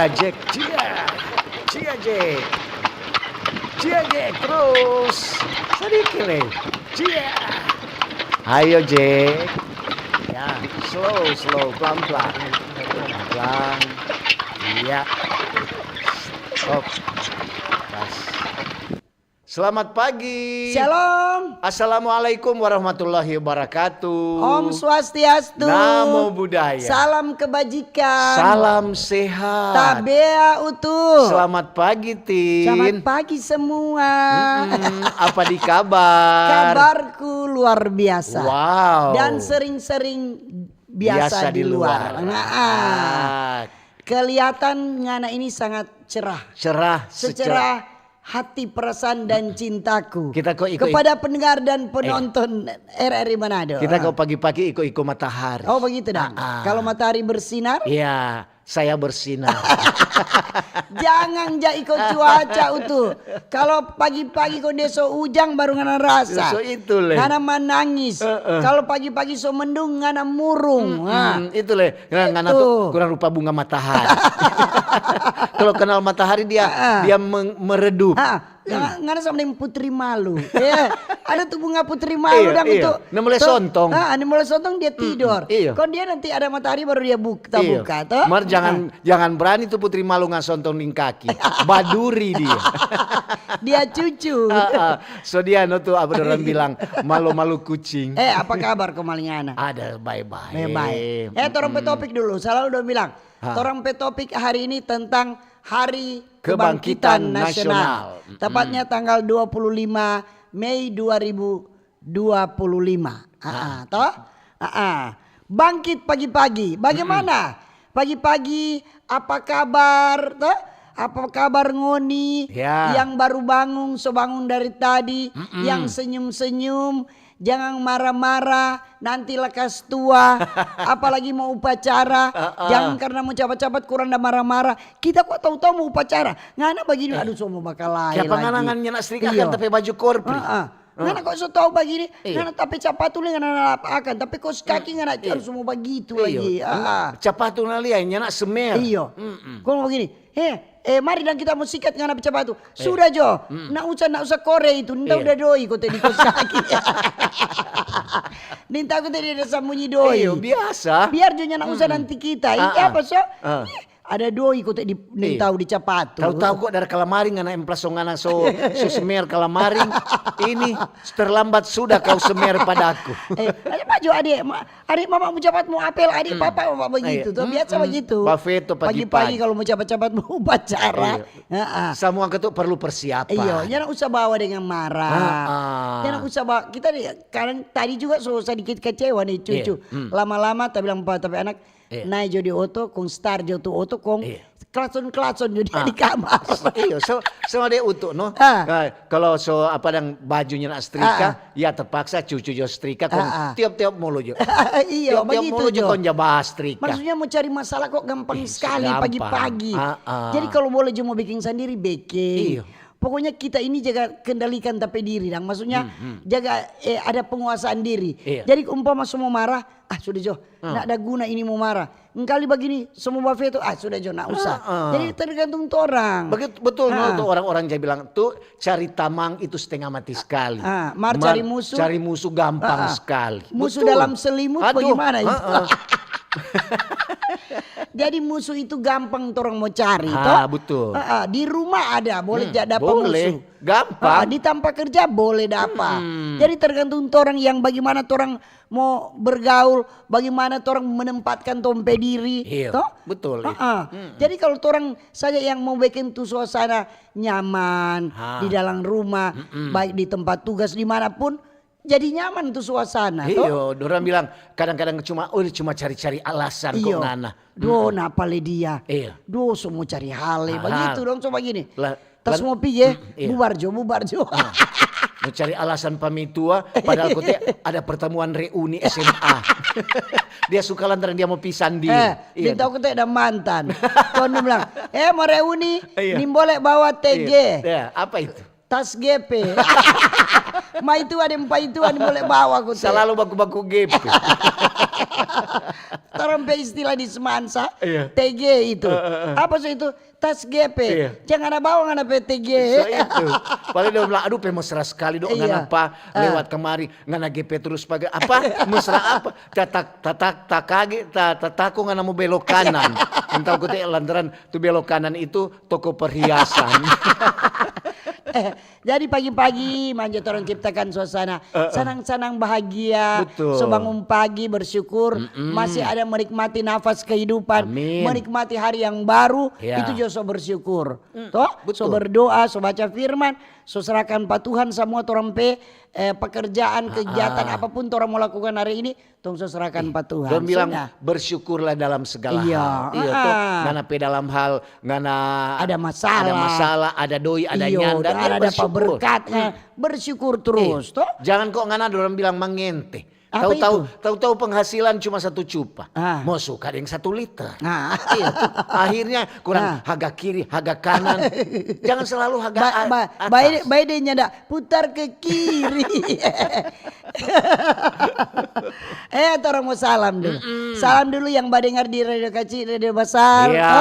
Cia Jack, Cia Jack, Cia Jack terus sedikit leh, Cia. Ayo Jack, ya slow, pelan. Iya, stop, pas. Selamat pagi. Shalom. Assalamualaikum warahmatullahi wabarakatuh. Om Swastiastu. Namo Buddhaya. Salam kebajikan. Salam sehat. Tabea utuh. Selamat pagi Tin. Selamat pagi semua. Apa di kabar? Kabarku luar biasa. Wow. Dan sering-sering biasa di luar. Nah, kelihatan ngana ini sangat cerah. Secerah hati, perasaan dan cintaku kita kok kepada pendengar dan penonton RRI Manado. Kita kok pagi-pagi ikut matahari. Oh begitu dong. Kalau matahari bersinar, iya, saya bersinar. Jangan ikut cuaca utuh. Kalau pagi-pagi kau deso ujang baru ngana rasa. So itu leh. Ngana menangis. Kalau pagi-pagi so mendung ngana murung. Itu leh. Ngana tuh kurang rupa bunga matahari. Kalau kenal matahari dia meredup. Ngana sama dengan putri malu. Ada tuh bunga putri malu dan itu. Ini mulai sontong. Ini mulai sontong dia tidur. Kalau dia nanti ada matahari baru dia buka. Mar jangan berani tuh putri malu ngasontong di kaki. Baduri dia. Dia cucu. So dia tuh apa orang bilang malu-malu kucing. Apa kabar kemalingan? Ada bye-bye. Torong topik dulu. Selalu udah bilang. Torong topik hari ini tentang Hari Kebangkitan Nasional. Tepatnya tanggal 25 Mei 2025. Bangkit pagi-pagi. Bagaimana? Pagi-pagi apa kabar? Apa kabar ngoni yang baru bangun, bangun dari tadi, yang senyum-senyum, jangan marah-marah, nanti lekas tua, apalagi mau upacara, jangan karena mau cepat-cepat kurang dan marah-marah. Kita kok tahu-tahu mau upacara, ngana begini, aduh semua bakal lain lagi. Siapa nganangannya nak setrika kan tapi baju korpri. Ngana kok so tahu begini, ngana tapi capatul ngana akan, tapi kos kaki ngana harus semua begitu lagi. Capatul nalianya nak semer. Iyo, kok begini, mari dan kita mau sikat ngana cepat tu. Sudah Jo, nak usah kore itu, nda udah doi kau tadi kos kaki. Ninta aku tadi ada sambunyi doi. Biasa. Biar Jo nak usah nanti kita. Apa so? Ada doi kau tadi nintau di capatu. Tahu-tahu kok dari kalamaring ngana emplasong ngana so semer kalamaring. Ini terlambat sudah kau semer padaku. Maju adik mama mau cepat mau apel, adik papa mau begitu. Biasa begitu. Bafeto Pagi-pagi kalau mau cepat-cepat mau upacara. Semua ketuk perlu persiapan. Iya, jangan usah bawa dengan marah. Jangan usah bawa. Kita kadang tadi juga sedikit kecewa nih cucu. Lama-lama tapi bilang tapi anak naik jadi oto, kong star jadi oto, kong klacon jadi di kamar. Iya, so dia utuh no. Kalau so apa yang bajunya nak setrika, ya terpaksa cucu jo setrika, kong tiap-tiap mulu jo. Iya, tiap mulu jo kong jabah setrika. Maksudnya mau cari masalah kok gampang sekali pagi-pagi. Jadi kalau boleh jo mau bikin sendiri bikin. Pokoknya kita ini jaga kendalikan tapi diri, dan maksudnya jaga ada penguasaan diri. Jadi umpama semua marah, sudah Jo, nak ada guna ini mau marah. Engkali begini semua buffet itu, sudah Jo, nak usah. Jadi tergantung orang. Betul tuh orang-orang saya bilang tuh cari tamang itu setengah mati sekali. Cari musuh gampang sekali. Musuh dalam selimut bagaimana itu? Jadi musuh itu gampang orang mau cari. Betul. Di rumah ada boleh dapat musuh. Gampang. Di tempat kerja boleh dapat. Jadi tergantung orang yang bagaimana orang mau bergaul, bagaimana orang menempatkan tompe diri. Betul. Jadi kalau orang saja yang mau bikin tuh suasana nyaman di dalam rumah, baik di tempat tugas dimanapun. Jadi nyaman tuh suasana. Iya, orang bilang kadang-kadang cuma cari-cari alasan kok nana. Napa le dia? Iya. Semua cari hale. Begitu dong coba gini. Tas mau pergi bubar jo. Mau cari alasan pamit tua, padahal ada pertemuan reuni SMA. Dia suka lantaran dia mau pisan dia. Dia tahu ada mantan. Kau bilang, mau reuni, nih boleh bawa TG. Apa itu? Tas GP. Ma itu ada empat itu ada boleh bawa aku. Selalu baku-baku GP. Orang Torang pe istilah di Semansa, Iya. TG itu. Apa sih itu? Tas GP. Iya. Jangan ada bawa ngana PTG. So itu. Paling dia bilang, aduh mesra sekali dong. Iya. Ngana lewat kemari. Ngana GP terus pakai. Apa? Mesra apa? Tataku ngana mau belok kanan. Entah aku lantaran tuh belok kanan itu toko perhiasan. Jadi pagi-pagi manja orang ciptakan suasana senang-senang bahagia. Betul. So bangun pagi bersyukur masih ada menikmati nafas kehidupan, Amin. menikmati hari yang baru. Ya. Itu juga so bersyukur. Toh, so betul. berdoa, so baca firman, so serahkan pak Tuhan semua orang pe pekerjaan, kegiatan apapun orang mau lakukan hari ini, tong so serahkan pak Tuhan. Don bilang Sudah. bersyukurlah dalam segala Iya. hal. Iya toh. Ngana pe dalam hal ngana Ada masalah. ada doi, ada Iyo, nyanda. ada apa berkat, bersyukur terus. Toh. Jangan kok ngana orang bilang mengente. Apa Tahu-tahu penghasilan cuma 1 cupa. Mau suka ada yang 1 liter. Nah. Iya, akhirnya kurang haga kiri, haga kanan. Jangan selalu haga atas. Baik dia nyanda putar ke kiri. Orang mau salam dulu. Salam dulu yang badengar di Radio Kecil, Radio Besar. Iya.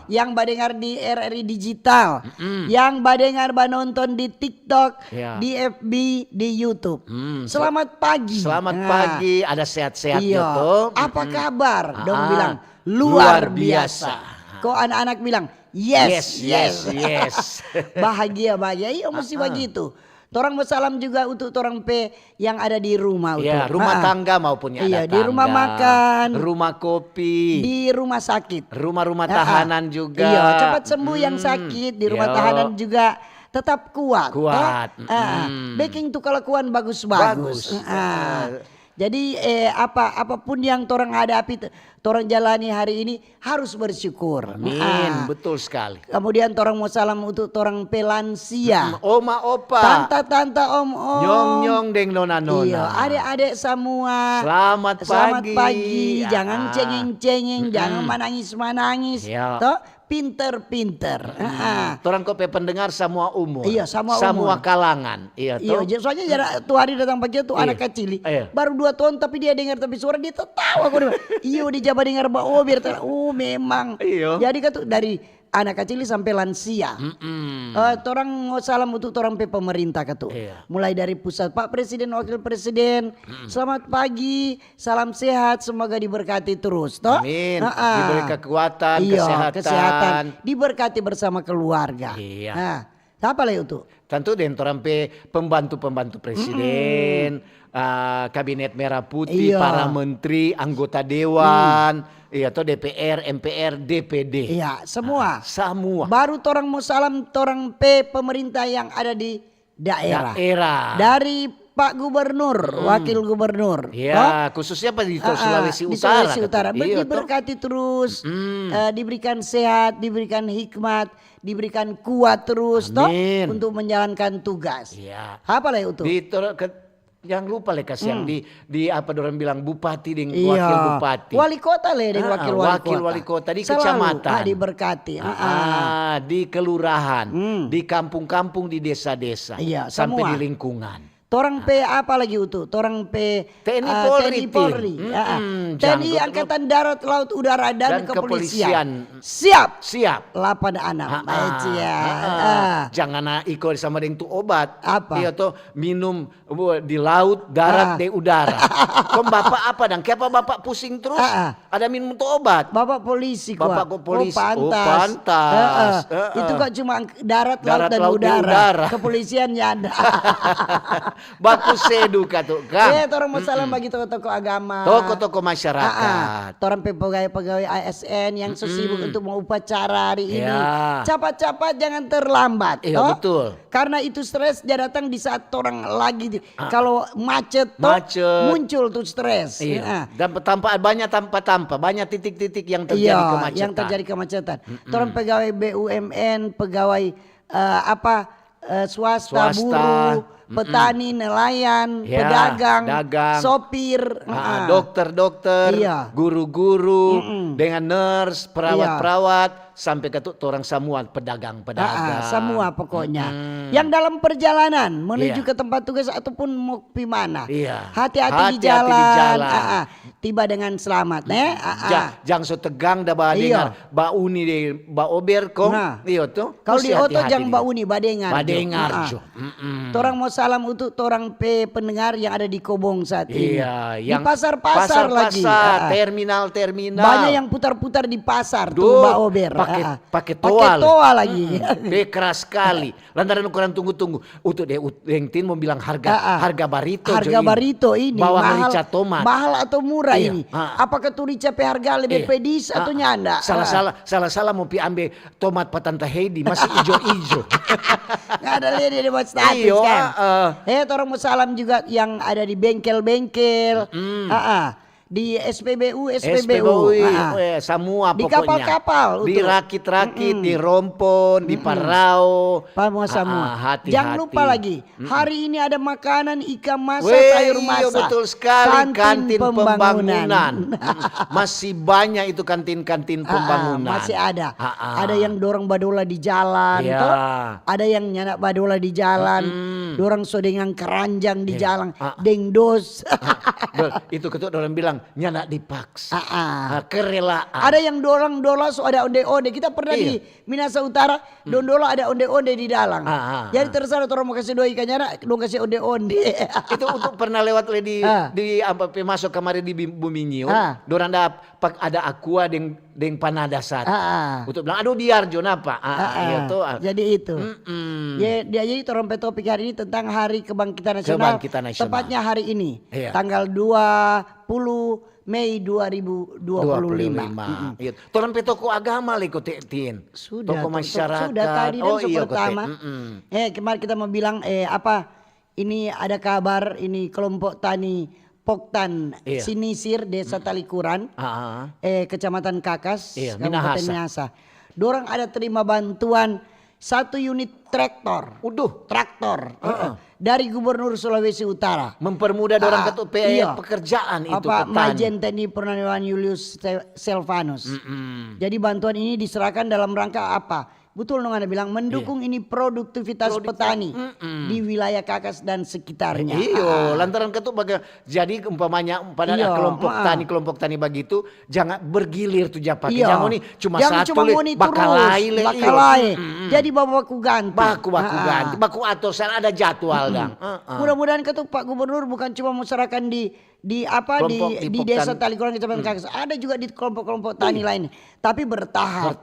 Yang badengar di RRI Digital. Yang badengar nonton di TikTok, Iya. di FB, di YouTube. Selamat pagi. Selamat pagi, ada sehat-sehatnya Iya. tuh. Apa kabar? Dong bilang luar luar biasa. biasa. Kok anak-anak bilang yes. Yes. Bahagia. Iya mesti begitu. Torang mau salam juga untuk orang P yang ada di rumah. Ya, rumah tangga maupun ya Iya, ada di rumah tangga, makan, rumah kopi, di rumah sakit, rumah-rumah tahanan juga. Iya, cepat sembuh yang sakit di rumah Yo. tahanan juga. Tetap kuat. Kuat. Baking tuh kelakuan bagus-bagus. Jadi apapun yang torang hadapi, torang jalani hari ini harus bersyukur. Amin, betul sekali. Kemudian torang mau salam untuk torang pelansia. Oma, opa, Tante, om. nyong, deng, nona. Iya, adik-adik semua. Selamat pagi. Jangan Ah. cengeng-cengeng, jangan menangis-menangis. Iya. Toh, pinter-pinter. Torang kopi pendengar semua umur. Iya, semua Semua umur. kalangan. Iya Iya, toh. soalnya tuh hari datang pagi tuh Iya. anak kecil. Iya. Baru 2 tahun tapi dia dengar tapi suara dia tertawa. Iya, dia coba dengar biar memang. Iya. Jadi kan tuh dari anak kecil sampai lansia. Torang mau salam untuk torang pe pemerintah katu. Iya. Mulai dari pusat Pak Presiden, Wakil Presiden. Selamat pagi, salam sehat, semoga diberkati terus. Toh? Amin. Diberi kekuatan, Iya, kesehatan. Diberkati bersama keluarga. Iya. Nah, apa lagi itu? Tentu dan torang pe pembantu-pembantu presiden, kabinet merah putih, Iya. para menteri, anggota dewan, iya toh DPR, MPR, DPD. Iya, semua. Semua. Baru torang mau salam torang pe pemerintah yang ada di daerah. Dari Pak Gubernur, Wakil Gubernur. Iya, khususnya di Sulawesi di Utara. Sulawesi Utara. Iya, toh. Diberkati terus, diberikan sehat, diberikan hikmat, diberikan kuat terus, toh, Amin. untuk menjalankan tugas. Iya. Apa lah itu? Yang lupa lekas yang di apa orang bilang bupati dengan Iya. wakil bupati. Wali kota dengan wakil wali kota di Selalu, kecamatan. Diberkati. Di kelurahan, di kampung-kampung, di desa-desa, Iya, sampai semua. di lingkungan. Torang pe apa lagi itu? Torang pe TNI TNI Polri. Polri. TNI Janggut. Angkatan Darat, Laut, Udara dan, Dan Kepolisian. kepolisian. Siap. Siap. 8 anak. Baik ya. Jangan ikut sama dengan tu obat. Apa? Iya toh minum di laut, darat, di udara. Kok bapak apa dan? Kenapa bapak pusing terus? Ada minum tu obat. Bapak polisi kok. Bapak kok polisi. Oh, pantas. Itu kok cuma darat, Darat, laut, dan laut, dan udara. udara. Kepolisiannya ada. Baku sedu katuk kan. Torang mau salam bagi tokoh-tokoh agama. Tokoh-tokoh masyarakat. Torang pegawai-pegawai ASN yang sesibuk untuk mau upacara hari ini. Ya. Cepat-cepat jangan terlambat. Iya, toh. betul. Karena itu stres dia datang di saat orang lagi kalau macet, muncul tuh stres. Iya. Dan banyak tanpa banyak titik-titik yang terjadi kemacetan. Yang terjadi kemacetan. Torang pegawai BUMN, pegawai swasta, buruh, petani, nelayan, pedagang, sopir, dokter-dokter, Iya. guru-guru, dengan nurse, perawat-perawat, sampai ke orang semua pedagang-pedagang. Semua pokoknya. Yang dalam perjalanan menuju ke tempat tugas ataupun mau pi mana. Hati-hati di jalan. Tiba dengan selamat. Jangan so tegang dah ba dengar ba uni de ba ober kong. Iyo tuh. Kalau di oto jangan ba uni ba dengar. Torang mau salam untuk torang pendengar yang ada di Kobong saat ini. Di yang pasar-pasar lagi. Terminal. Banyak yang putar-putar di pasar tuh Mbak Ober. Pakai toa lagi. Keras sekali. Lantaran ukuran tunggu-tunggu. Untuk Tin mau bilang harga barito. Harga barito ini bawang rica tomat. Mahal atau murah ini? Apakah tuh rica harga lebih pedis atau nyanda? Salah mau pi ambil tomat patanta Heidi masih ijo-ijo. Nggak ada lihat di buat status kan. Orang mau salam juga yang ada di bengkel-bengkel. Di SPBU. Semua di pokoknya. Kapal-kapal. Di rakit-rakit, di rompon, di parau. Semua. Hati-hati. Jangan lupa lagi, hari ini ada makanan ikan masak, sayur masak. Betul sekali, kantin pembangunan. Masih banyak itu kantin-kantin pembangunan. Masih ada. Ada yang dorong badola di jalan. Ada yang nyanak badola di jalan. Dorang so dengan keranjang di jalan. Dengdos. Itu ketuk orang bilang nyana dipaksa. Kerelaan. Ada yang dola so ada onde-onde. Kita pernah di Minasa Utara, dondola ada onde-onde di dalam. Jadi terserah orang mau kasih doi nyana, dong kasih onde-onde. Itu untuk pernah lewat di masuk kemarin di Buminyo. Dorang ada aqua deng panadasat. Untuk bilang aduh biar Jon apa. Jadi itu. Dia jadi orang topik hari ini tentang Hari Kebangkitan Nasional. Tepatnya hari ini. Tanggal 20 Mei 2025. Torang toko agama lah ikut Tin. Sudah. Toko masyarakat. Sudah tadi pertama. Kemarin kita mau bilang ini ada kabar ini kelompok tani Poktan Sinisir Desa Talikuran. Kecamatan Kakas, Kabupaten Minahasa. Dorang ada terima bantuan 1 unit traktor. Traktor. Dari Gubernur Sulawesi Utara. Mempermudah dorang ketuk pekerjaan itu petani. Majen TNI Purnawirawan Julius Selvanus. Jadi bantuan ini diserahkan dalam rangka apa? Betul dong Anda bilang mendukung ini produktivitas petani di wilayah Kakas dan sekitarnya. Lantaran ketuk jadi umpamanya pada kelompok tani begitu jangan bergilir tuh pakai. Jangan ini cuma satu bakalai. Jadi baku ganti. Baku atur sana ada jadwal dang. Mudah-mudahan ketuk Pak Gubernur bukan cuma masyarakat di desa Talikuran Kecamatan Kakas, ada juga di kelompok-kelompok tani lain, tapi bertahap.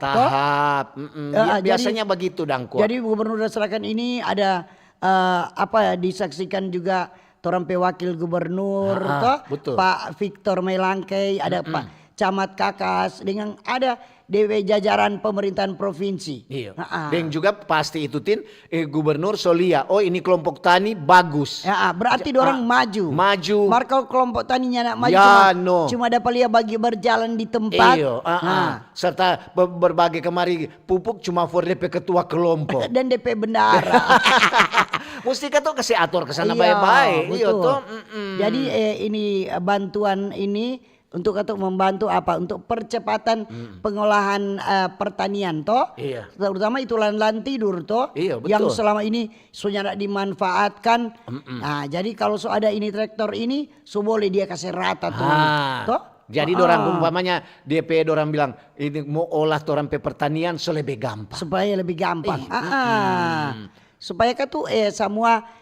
Biasanya begitu dangku. Jadi Gubernur serahkan ini ada disaksikan juga orang wakil gubernur, Pak Victor Melangkei, ada Pak Camat Kakas, dengan ada DW jajaran pemerintahan provinsi. Dan juga pasti itu Tin Gubernur Solia. Oh ini kelompok tani bagus. Berarti orang maju. Markau kelompok taninya nak maju. Cuma dapat lihat bagi berjalan di tempat. Serta berbagai kemari pupuk cuma for DP ketua kelompok. Dan DP bendara. Mesti ketua kasih atur ke sana baik-baik. Jadi ini bantuan ini untuk membantu apa? Untuk percepatan pengolahan pertanian terutama itu lahan tidur yang selama ini sudah dimanfaatkan. Jadi kalau ada ini traktor ini, boleh dia kasih rata Jadi dorang umpamanya DP dorang bilang ini mau olah dorang pertanian lebih gampang. Supaya lebih gampang. Supaya semua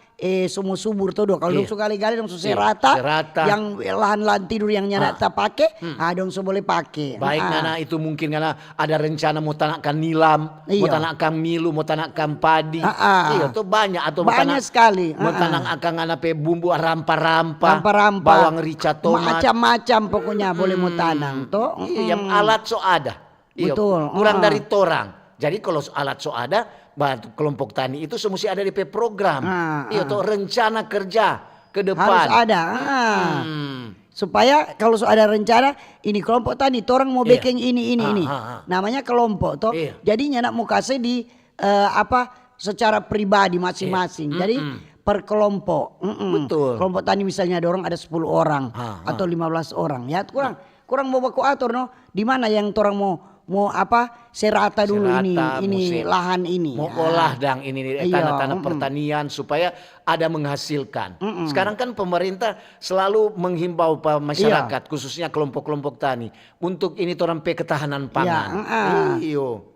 semua subur kalau dong kali-kali dong serata yang lahan tidur yang nyana tak pakai, dong boleh pakai. Baik karena itu mungkin karena ada rencana mau tanahkan nilam, mau tanahkan milu, mau tanahkan padi. Itu banyak atau banyak sekali. Mau tanahkan bumbu rampa-rampa, bawang rica tomat, macam-macam pokoknya boleh mau tanam yang alat ada. Betul. Kurang dari torang. Jadi kalau alat ada, kelompok tani itu semesti ada di program. Rencana kerja ke depan. Harus ada. Supaya kalau ada rencana, ini kelompok tani, orang mau backing ini. Namanya kelompok Jadinya nak mau kasih di secara pribadi masing-masing. Jadi per kelompok. Betul. Kelompok tani misalnya ada orang ada 10 orang atau 15 orang. Ya kurang mau baku atur di mana yang orang mau mau apa serata dulu Serata, ini lahan ini. Mau olah dang ini tanah-tanah pertanian supaya ada menghasilkan. Sekarang kan pemerintah selalu menghimbau masyarakat khususnya kelompok-kelompok tani untuk ini torang ketahanan pangan. Iyo.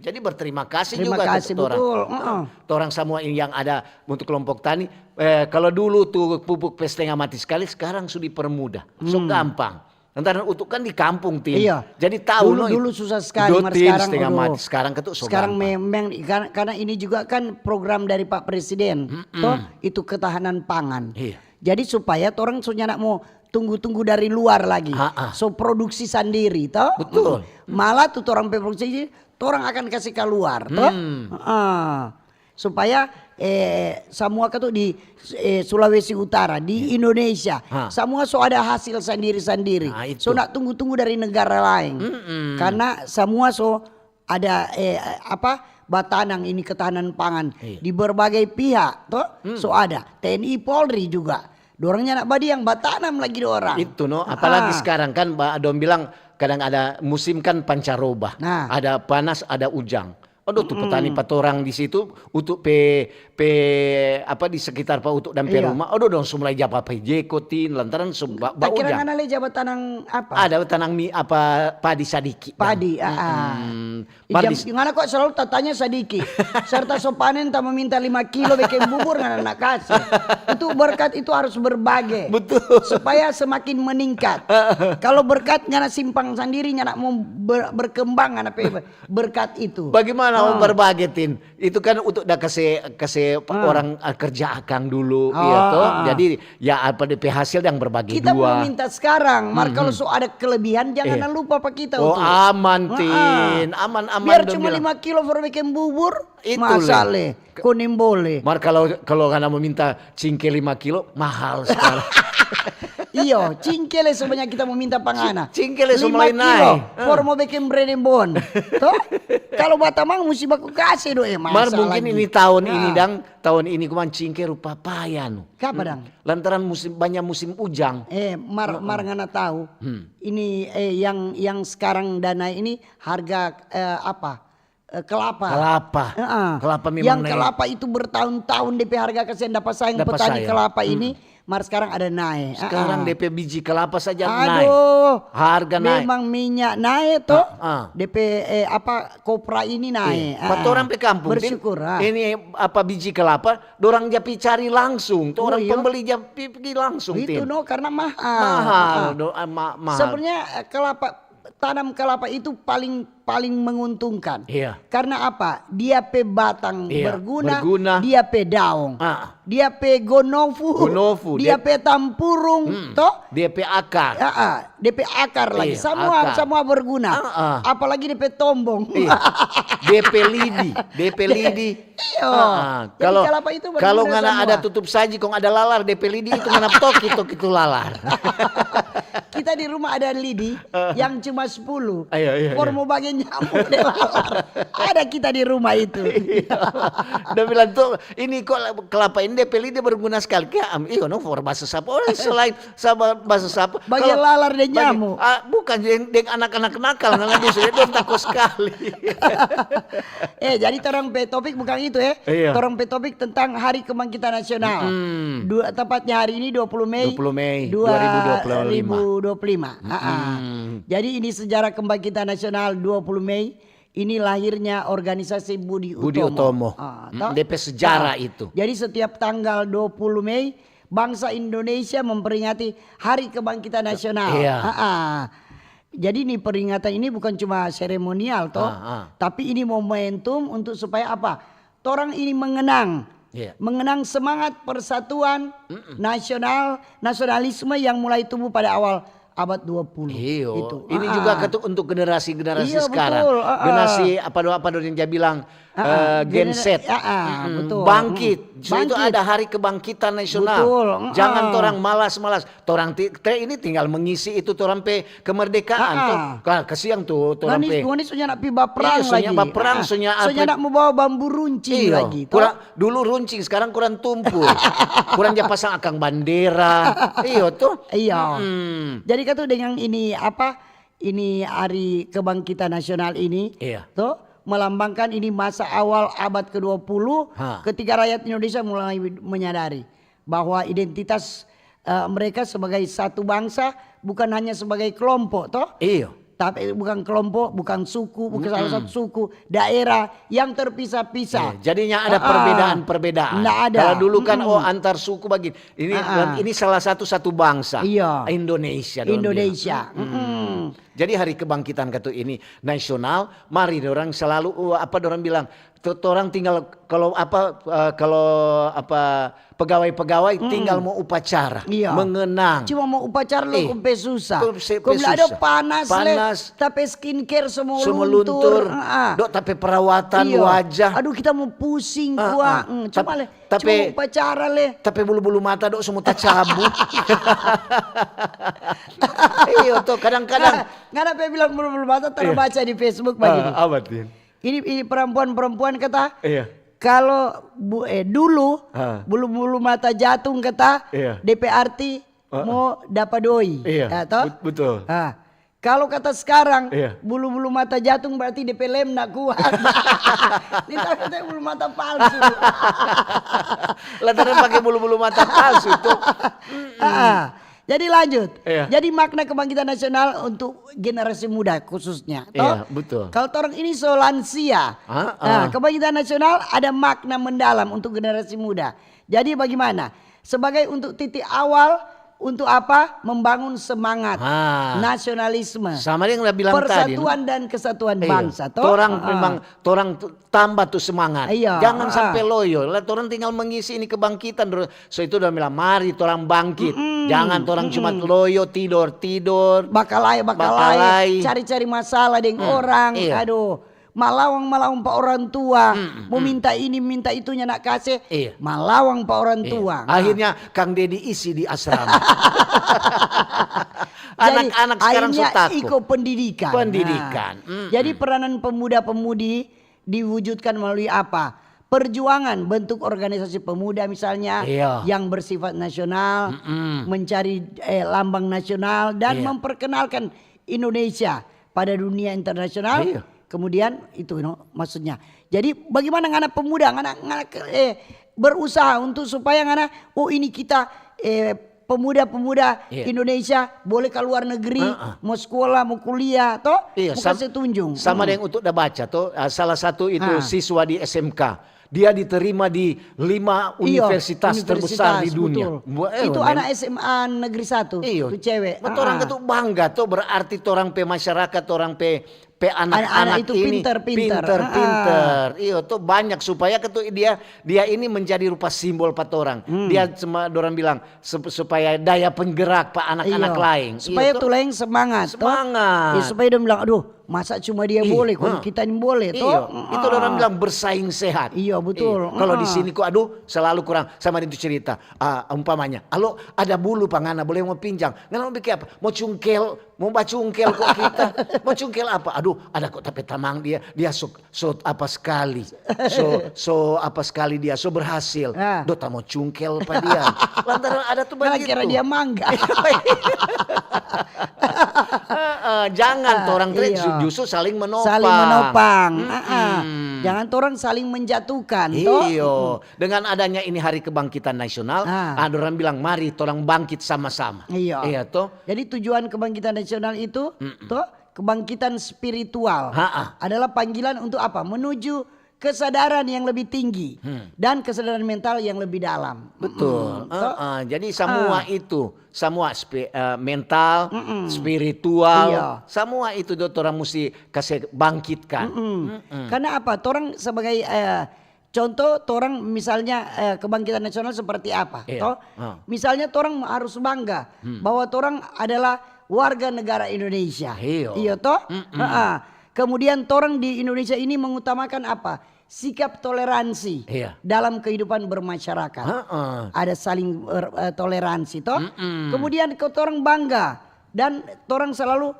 Jadi berterima kasih juga ke orang semua ini yang ada untuk kelompok tani. Kalau dulu tuh pupuk setengah mati sekali, sekarang sudah dipermudah. So gampang. Ntar untuk kan di kampung Tin. Iya. Jadi tahu dulu susah sekali. Sekarang setengah mati. Sekarang ketuk sekarang memang karena ini juga kan program dari Pak Presiden. Toh itu ketahanan pangan. Iya. Jadi supaya orang soalnya nak mau tunggu-tunggu dari luar lagi. So produksi sendiri toh. Betul. Malah tuh orang produksi orang akan kasih keluar toh. Supaya semua ketuk di Sulawesi Utara, di Indonesia, semua so ada hasil sendiri-sendiri. So nak tunggu-tunggu dari negara lain. Karena semua so ada batanang ini ketahanan pangan di berbagai pihak toh. So ada TNI Polri juga. Dorangnya nak badi yang batanam lagi orang. Itu apalagi sekarang kan Mbak Adom bilang kadang ada musim kan pancaroba. Ada panas, ada ujang. Aduh tuh petani patorang di situ untuk di sekitar Pak Utuk dan rumah. Aduh dong mulai japa jekotin lantaran tak kira ngana le jabat tanang apa? Ada tanang padi sadiki. Padi, ngana kok selalu tatanya sadiki. Serta sopanen tak meminta 5 kilo bikin bubur ngana nak kasih. Itu berkat itu harus berbagi. Betul. Supaya semakin meningkat. Kalau berkat ngana simpang sendiri ngana mau berkembang ngana berkat itu. Bagaimana mau berbagi Tin? Itu kan untuk kasih orang kerja akang dulu jadi ya apa DP hasil yang berbagi kita dua. Kita minta sekarang kalau so ada kelebihan jangan lupa Pak kita aman Tin aman biar cuma 5 kilo for bikin bubur masalah kuning boleh kalau karena meminta cingke 5 kilo mahal sekarang. Iyo, cingkele sebanyak kita mau minta pangana. Cingkele mulai naik. For mau bikin branding toh? Kalau Batamang mesti baku kasih doe mungkin lagi. Ini tahun ini kuman cingke rupa payan. Kapan dang? Lantaran banyak musim ujang. Mar ngana tahu. Ini yang sekarang dana ini harga kelapa. Kelapa memang yang naik. Kelapa itu bertahun-tahun DP harga kasihan dapat saing petani kelapa ini. Mar sekarang ada naik. Sekarang DP biji kelapa saja naik. Harga naik. Memang minyak naik toh. DP kopra ini naik. Orang pe kampung bersyukur. Ini biji kelapa, dorang japi cari langsung. Tuh orang pembeli japi pergi langsung. Itu karena mahal. Mahal. Sebenarnya tanam kelapa itu paling menguntungkan. Karena apa? Dia pe batang berguna, dia pe daun, dia pe gonofu, dia pe tampurung, toh? Dia pe akar. Dia pe akar lagi. Semua berguna. Apalagi dia pe tombong. Dia pe lidi. Kalau ngana ada tutup saji, kong ada lalar, dia pe lidi itu ngana tok itu lalar. Kita di rumah ada lidi yang cuma 10. For mau bagi nyamuk deh lalar. Ada kita di rumah itu. Dia bilang tuh ini kok kelapa ini DP lidi berguna sekali. Iya for bahasa sapu. Selain bahasa sapu. Bagi lalar dan nyamuk. Bukan dengan anak-anak nakal. Nggak bisa dia takut sekali. Jadi orang pe topik bukan itu Orang pe topik tentang Hari Kebangkitan Nasional. Tepatnya hari ini 20 Mei 2025. Jadi ini sejarah kebangkitan nasional 20 Mei. Ini lahirnya organisasi Budi Utomo. DP sejarah itu. Jadi setiap tanggal 20 Mei bangsa Indonesia memperingati Hari Kebangkitan Nasional. Jadi ini peringatan ini bukan cuma seremonial tapi ini momentum untuk supaya apa? Orang ini mengenang semangat persatuan nasionalisme yang mulai tumbuh pada awal abad 20. Itu. Ini juga untuk generasi sekarang. Betul. Generasi apa yang dia bilang Gen Z. Betul. Bangkit. Itu ada Hari Kebangkitan Nasional. Betul. Jangan orang malas-malas. Orang ini tinggal mengisi itu orang pe kemerdekaan kesiang tuh orang pe. Ini soalnya nak pi baperang lagi. Baperang soalnya nak mau bawa bambu runcing lagi. Dulu runcing sekarang kurang tumpul. Kurang dia pasang akang bandera. Iya tuh. Iya. Jadi kata dengan ini ini hari kebangkitan nasional ini, Iya. toh melambangkan ini masa awal abad ke-20 ketika rakyat Indonesia mulai menyadari bahwa identitas mereka sebagai satu bangsa bukan hanya sebagai kelompok, toh. Iya. Tapi bukan kelompok, bukan suku, bukan salah satu suku, daerah yang terpisah-pisah. Jadinya ada perbedaan-perbedaan. Nggak ada. Kalau dulu kan antar suku begini. Ini salah satu bangsa. Iya. Indonesia. Indonesia. Jadi hari kebangkitan kata ini nasional, mari orang selalu orang bilang, orang tinggal kalau pegawai-pegawai tinggal mau upacara, mengenang. Cuma mau upacara lo kumpe susah. Kumpe ada panas. Tapi skincare semua luntur. Dok tapi perawatan wajah. Aduh kita mau pusing cuma mau upacara le. Tapi bulu-bulu mata dok semua tercabut. Iya tuh kadang-kadang. Nggak ada bilang bulu-bulu mata terbaca di Facebook begini. Apa Tin? Ini perempuan-perempuan kata. Iya. Kalau dulu bulu-bulu mata jatuh kata DP arti mau dapat doi. Iya. Betul. Kalau kata sekarang bulu-bulu mata jatuh berarti DP lem nak kuat. Ini katanya bulu mata palsu. Lantaran pakai bulu-bulu mata palsu tuh. Jadi lanjut. Jadi makna kebangkitan nasional untuk generasi muda khususnya. Iya, betul. Kalau orang ini so lansia. Kebangkitan nasional ada makna mendalam untuk generasi muda. Jadi bagaimana? Sebagai untuk titik awal untuk apa? Membangun semangat nasionalisme. Sama yang bilang tadi. Persatuan dan kesatuan bangsa. Memang tambah tuh semangat. Jangan sampai loyo. Orang tinggal mengisi ini kebangkitan. So itu udah bilang mari orang bangkit. Jangan orang cuma loyo tidur. Bakalai. Cari-cari masalah dengan orang. Aduh. Malawang pak orang tua. Mau minta ini minta itunya nak kasih. Malawang pak orang tua. Akhirnya Kang Dedi isi di asrama. Anak-anak sekarang sudah takut. Ikut pendidikan. Jadi peranan pemuda-pemudi diwujudkan melalui apa? Perjuangan bentuk organisasi pemuda misalnya yang bersifat nasional, mencari lambang nasional dan memperkenalkan Indonesia pada dunia internasional. Kemudian itu maksudnya. Jadi bagaimana anak pemuda berusaha untuk supaya ini kita pemuda-pemuda Indonesia boleh keluar negeri, mau sekolah, mau kuliah, toh mau kasih tunjung. Sama yang untuk udah baca toh salah satu itu siswa di SMK. Dia diterima di 5 universitas terbesar di dunia. Itu anak SMA negeri 1. Itu cewek. Orang itu bangga tuh berarti orang masyarakat orang anak-anak itu ini pinter. Iya tuh banyak supaya dia ini menjadi rupa simbol pat orang. Dia cuma orang bilang supaya daya penggerak pak anak-anak lain. Supaya tuleng semangat. Supaya dia bilang aduh masa cuma dia boleh kalau kita ini boleh toh. Itu orang bilang bersaing sehat. Iya betul. Kalau di sini kok aduh selalu kurang sama itu cerita. Umpamanya, halo ada bulu pangana boleh mau pinjam. Nggak mau bikin apa? Mau cungkel kok kita. Mau cungkel apa? Aduh ada kok tapi tamang dia so apa sekali. So apa sekali dia so berhasil. Tak mau cungkel apa dia. Lantaran ada tuh begitu. Kira dia mangga. Jangan orang justru saling menopang. Jangan orang saling menjatuhkan. Iyo. Dengan adanya ini hari kebangkitan nasional, ada orang bilang mari orang bangkit sama-sama. Iya toh. Jadi tujuan kebangkitan nasional itu toh kebangkitan spiritual adalah panggilan untuk apa? Menuju kesadaran yang lebih tinggi dan kesadaran mental yang lebih dalam. Betul. Jadi semua itu, mental, spiritual, semua itu orang mesti kasih bangkitkan. Karena apa? Orang sebagai contoh, orang misalnya kebangkitan nasional seperti apa? Misalnya orang harus bangga bahwa orang adalah warga negara Indonesia. Iya toh? Kemudian orang di Indonesia ini mengutamakan apa? Sikap toleransi dalam kehidupan bermasyarakat. Ada saling toleransi toh. Kemudian orang bangga dan orang selalu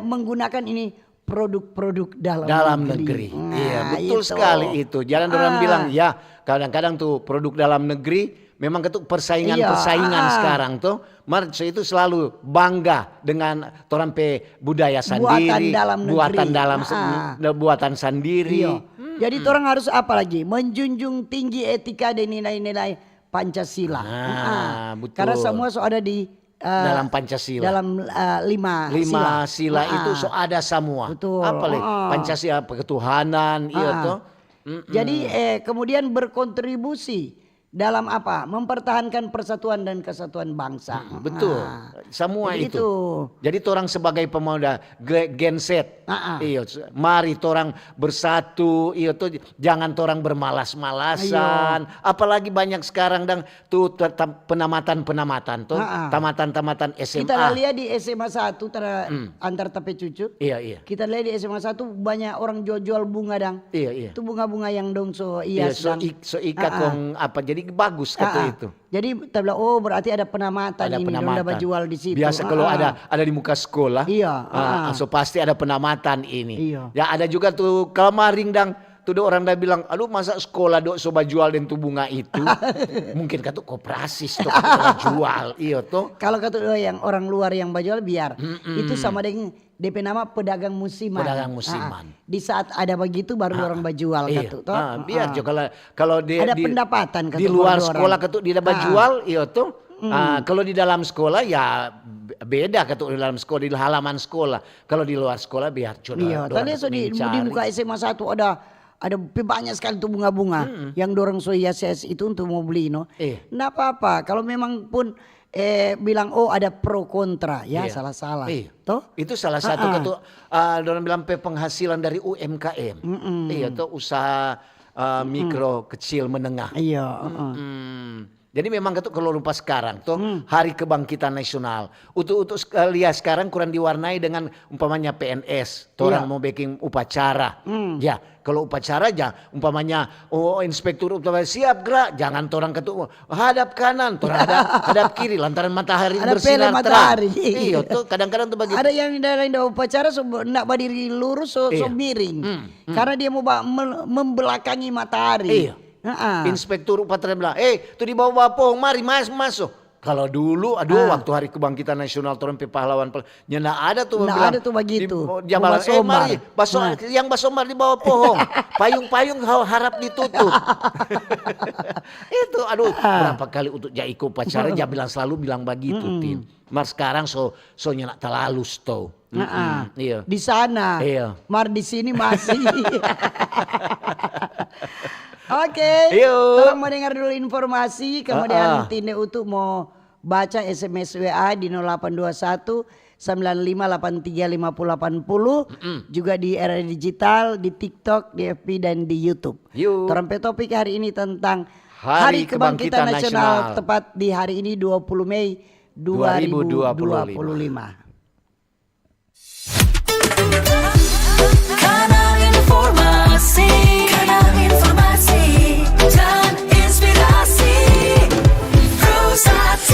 menggunakan ini produk-produk dalam negeri. Iya betul sekali itu. Jangan orang bilang ya kadang-kadang tuh produk dalam negeri memang ketuk persaingan sekarang tuh. Marso itu selalu bangga dengan torang pe budaya sendiri, buatan sendiri. Jadi orang harus apa lagi? Menjunjung tinggi etika dan nilai-nilai Pancasila. Betul. Karena semua ada di dalam Pancasila. Dalam lima sila itu ada semua. Betul. Apalagi Pancasila ketuhanan, iya tuh. Jadi kemudian berkontribusi dalam apa? Mempertahankan persatuan dan kesatuan bangsa. Betul. Semua jadi itu. Jadi orang sebagai pemuda Gen Z, iyo, mari orang bersatu, iyo tuh jangan orang bermalas-malasan. Apalagi banyak sekarang tuh penamatan tuh, tamatan SMA. Kita lihat di SMA 1 antar tapi cucu. Iya. Kita lihat di SMA 1 banyak orang jual bunga Iya. Itu bunga-bunga yang dong so ikat kong apa jadi bagus itu. Jadi kita bilang berarti ada penamatan ini dong dapat jual di situ. Biasa kalau ada di muka sekolah. Iya. So pasti ada penamatan ini. Iya. Ya ada juga tuh kemarin tuh orang dah bilang, aduh masa sekolah soba jual dan tuh bunga itu. Mungkin kata koperasi tuh jual. Iya tuh. Kalau kata yang orang luar yang jual biar itu sama dengan DP nama pedagang musiman. Di saat ada begitu baru orang bajual katu. Biar juga kalau ada pendapatan di luar sekolah katu dia bajual, iya tuh. Kalau di dalam sekolah ya beda katu di dalam sekolah, di halaman sekolah. Kalau di luar sekolah biar coba. Iya, tadi di muka SMA 1 ada banyak sekali tuh bunga-bunga yang dorong hias itu untuk mau beli Nggak apa-apa kalau memang pun bilang ada pro kontra ya salah-salah. Toh? Itu salah satu ketua orang bilang penghasilan dari UMKM. Iya tuh usaha mikro kecil menengah. Iya. Jadi memang kalau lupa sekarang tuh Hari Kebangkitan Nasional. Untuk lihat sekarang kurang diwarnai dengan umpamanya PNS. Orang mau bikin upacara. Ya, kalau upacara umpamanya inspektur upacara siap gerak, jangan orang ketuk hadap kanan, orang hadap kiri lantaran matahari bersinar terang. Iya tuh kadang-kadang tuh begitu. Ada yang dalam upacara nak berdiri lurus so miring. Karena dia mau membelakangi matahari. Iya. Inspektur upacara bilang, tuh di bawah pohon, mari masuk. Kalau dulu, waktu Hari Kebangkitan Nasional Torang pahlawan, nyana ada tuh bilang, ada tuh begitu. Mari, yang basomar di bawah pohon, payung-payung harap ditutup. Itu, berapa kali untuk ikut upacara, selalu bilang begitu, Tin. Mar sekarang so nyana talalus tuh. Iya. Di sana, mar di sini masih. Oke, tolong mendengar dulu informasi, kemudian Tinde Utuh mau baca SMS WA di 0821 95835080, juga di era digital, di TikTok, di FB dan di YouTube. Terempe topik hari ini tentang Hari Kebangkitan Nasional, tepat di hari ini 20 Mei 2025. Kanal informasi dan inspirasi Pro1.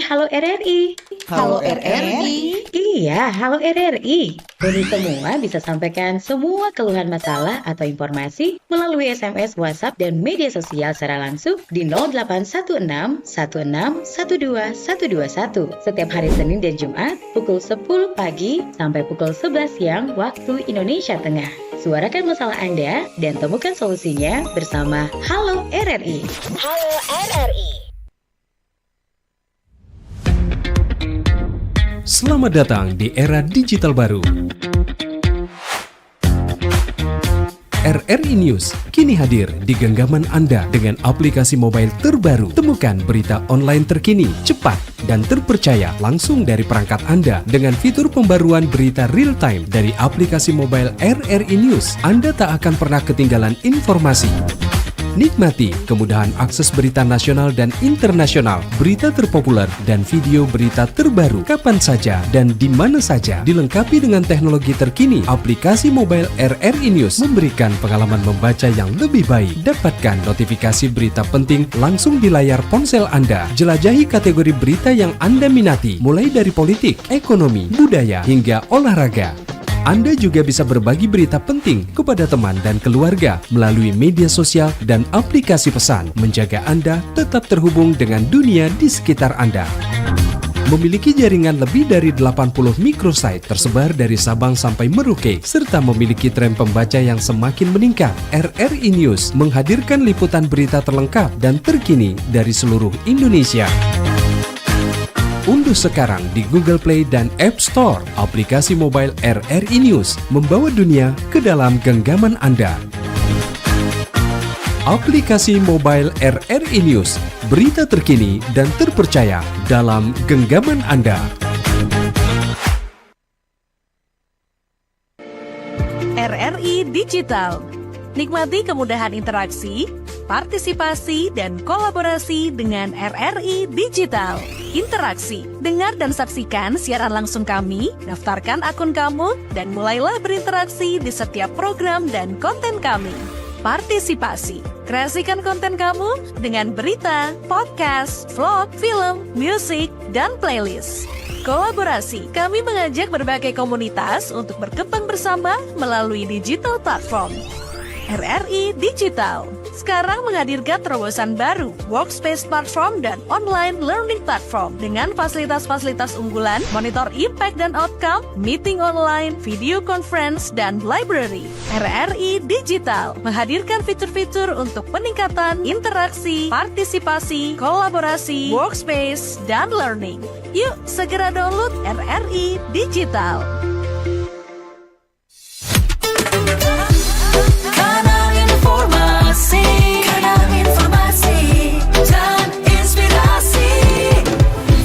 Halo RRI. Halo RRI. Iya, halo RRI. Kami semua bisa sampaikan semua keluhan masalah atau informasi melalui SMS, WhatsApp, dan media sosial secara langsung di 0816 16 12 121 setiap hari Senin dan Jumat pukul 10 pagi sampai pukul 11 siang waktu Indonesia Tengah. Suarakan masalah Anda dan temukan solusinya bersama Halo RRI. Halo RRI. Selamat datang di era digital baru. RRI News kini hadir di genggaman Anda dengan aplikasi mobile terbaru. Temukan berita online terkini, cepat, dan terpercaya langsung dari perangkat Anda dengan fitur pembaruan berita real time dari aplikasi mobile RRI News. Anda tak akan pernah ketinggalan informasi. Nikmati kemudahan akses berita nasional dan internasional, berita terpopuler, dan video berita terbaru kapan saja dan di mana saja. Dilengkapi dengan teknologi terkini, aplikasi mobile RRI News memberikan pengalaman membaca yang lebih baik. Dapatkan notifikasi berita penting langsung di layar ponsel Anda. Jelajahi kategori berita yang Anda minati, mulai dari politik, ekonomi, budaya, hingga olahraga. Anda juga bisa berbagi berita penting kepada teman dan keluarga melalui media sosial dan aplikasi pesan, menjaga Anda tetap terhubung dengan dunia di sekitar Anda. Memiliki jaringan lebih dari 80 microsite tersebar dari Sabang sampai Merauke, serta memiliki tren pembaca yang semakin meningkat, RRI News menghadirkan liputan berita terlengkap dan terkini dari seluruh Indonesia. Unduh sekarang di Google Play dan App Store aplikasi mobile RRI News, membawa dunia ke dalam genggaman Anda. Aplikasi mobile RRI News, berita terkini dan terpercaya dalam genggaman Anda. RRI Digital. Nikmati kemudahan interaksi, partisipasi, dan kolaborasi dengan RRI Digital. Interaksi, dengar dan saksikan siaran langsung kami, daftarkan akun kamu, dan mulailah berinteraksi di setiap program dan konten kami. Partisipasi, kreasikan konten kamu dengan berita, podcast, vlog, film, musik, dan playlist. Kolaborasi, kami mengajak berbagai komunitas untuk berkembang bersama melalui digital platform. RRI Digital sekarang menghadirkan terobosan baru, workspace platform dan online learning platform dengan fasilitas-fasilitas unggulan, monitor impact dan outcome, meeting online, video conference, dan library. RRI Digital menghadirkan fitur-fitur untuk peningkatan interaksi, partisipasi, kolaborasi, workspace, dan learning. Yuk segera download RRI Digital. Kanal informasi dan inspirasi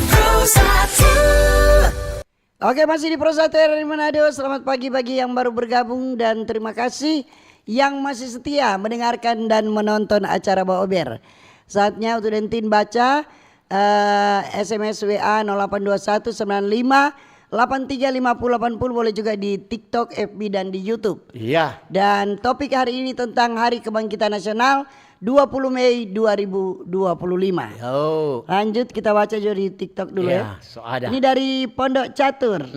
Pro 1. Oke, masih di Pro 1 RRI Manado. Selamat pagi bagi yang baru bergabung dan terima kasih yang masih setia mendengarkan dan menonton acara Mbak Ober. Saatnya untuk Dentin baca SMS WA 0821 95 835080, boleh juga di TikTok, FB dan di YouTube. Iya. Dan topik hari ini tentang Hari Kebangkitan Nasional 20 Mei 2025. Yo. Lanjut kita baca juga di TikTok dulu Ya, ya. so ada. Ini dari Pondok Catur.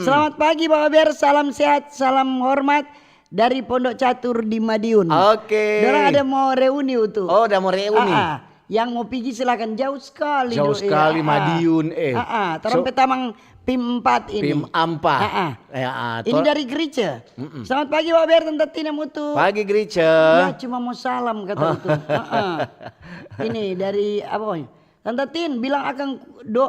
Selamat pagi Pak Ober, salam sehat, salam hormat dari Pondok Catur di Madiun. Oke. Dorang ada mau reuni itu. Oh, udah mau reuni. Yang mau pergi silakan, jauh sekali. Jauh sekali Madiun. Terang Petamang PIM 4 ini. PIM 4. Ini dari gereja. Selamat pagi Pak Ber, Tante Tina Mutu. Pagi gereja. Ya cuma mau salam kata itu. Ini dari apa? Tante Tin bilang akan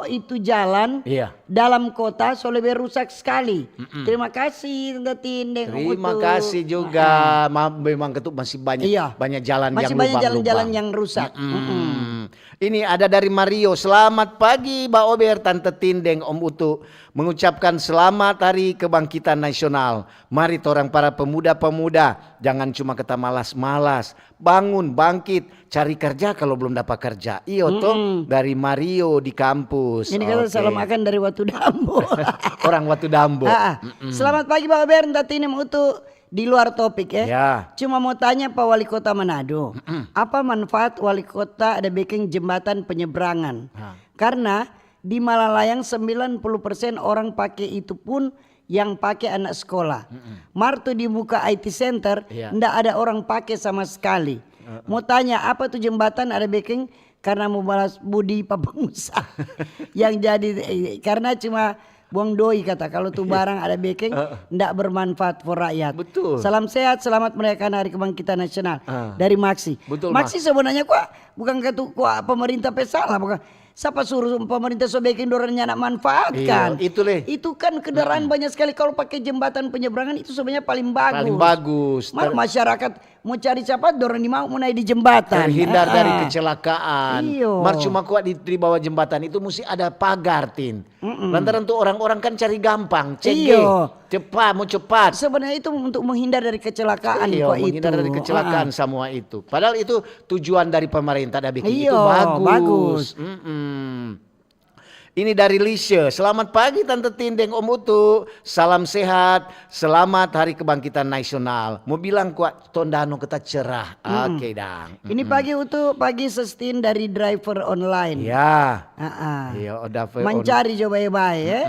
itu jalan dalam kota Solebe rusak sekali. Terima kasih Tante Tin. Terima kasih juga. Memang ketuk masih banyak banyak jalan masih yang banyak lubang-lubang. jalan-jalan yang rusak. Ini ada dari Mario. Selamat pagi Mbak Ober, Tante Tindeng, Om Utu. Mengucapkan selamat Hari Kebangkitan Nasional. Mari torang para pemuda-pemuda, jangan cuma kata malas-malas. Bangun, bangkit, cari kerja kalau belum dapat kerja. Iyo toh, dari Mario di kampus. Ini kata salam akan dari Watu Dambo. Orang Watu Dambo. Selamat pagi Mbak Ober, Tante Tindeng Utu. Di luar topik ya. Cuma mau tanya Pak Wali Kota Manado, apa manfaat Wali Kota ada bikin jembatan penyeberangan? Karena di Malalayang 90% orang pakai itu pun yang pakai anak sekolah. Martu dibuka IT center, ndak ada orang pakai sama sekali. Mau tanya apa tuh jembatan ada bikin karena mau balas budi Pak pengusaha yang jadi karena cuma buang doi kata kalau tuh barang ada backing ndak bermanfaat for rakyat. Betul. Salam sehat, selamat merayakan Hari Kebangkitan Nasional dari Maxi. Betul, Maxi sebenarnya bukan pemerintah pesalah, bukan. Siapa suruh pemerintah sobekin dorangnya nak manfaatkan? Iya, itu kan kendaraan banyak sekali. Kalau pakai jembatan penyeberangan itu sebenarnya paling bagus. Paling bagus. Masyarakat mau cari siapa dorang mau naik di jembatan. Terhindar dari kecelakaan. Iyo. Mar cuma kuat di bawah jembatan itu mesti ada pagar, Tin. Lantaran tuh orang-orang kan cari gampang, cepat, mau cepat. Sebenarnya itu untuk menghindar dari kecelakaan. Menghindar dari kecelakaan semua itu. Padahal itu tujuan dari pemerintah ada bikin itu bagus. Ini dari Lisha. Selamat pagi Tante Tindeng, Om Utu. Salam sehat. Selamat Hari Kebangkitan Nasional. Mau bilang kuat tondano kita cerah. Oke, dang. Ini pagi Utu, pagi sustain dari driver online. Ya. Mencari coba baik ya.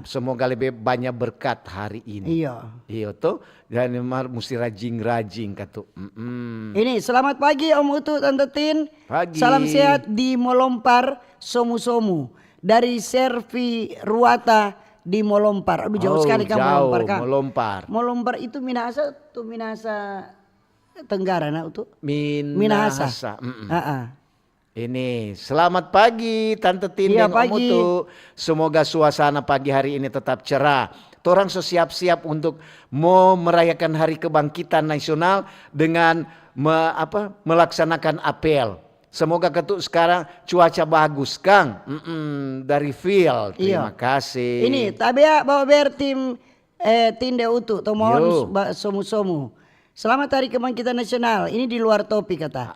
Semoga lebih banyak berkat hari ini. Iya tuh. Dan mesti rajin-rajin katu. Ini selamat pagi Om Utu, Tante Tin. Pagi. Salam sehat di Molompar, Somu-Somu. Dari Servi Ruata di Molompar. Aduh jauh sekali kan Molompar kan. Molompar itu Minahasa tuh, Minahasa Tenggara nah itu. Minahasa. Ini selamat pagi Tante Tin dan Om Utu. Semoga suasana pagi hari ini tetap cerah. Torang siap-siap untuk mau merayakan Hari Kebangkitan Nasional dengan melaksanakan apel. Semoga ketuk sekarang cuaca bagus Kang. Dari Phil. Terima kasih. Ini tabia bawa ber tim Tinde Utu. Tomohon somu-somu. Selamat Hari Kebangkitan Nasional. Ini di luar topik kata.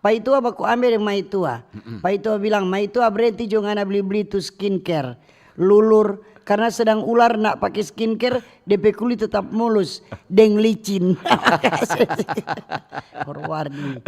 Pak Itua baku ambil yang Maitua. Pak Itua bilang Maitua berhenti jangan beli-beli tuh skincare. Lulur. Karena sedang ular nak pakai skincare, DP kulit tetap mulus, deng licin. Warni.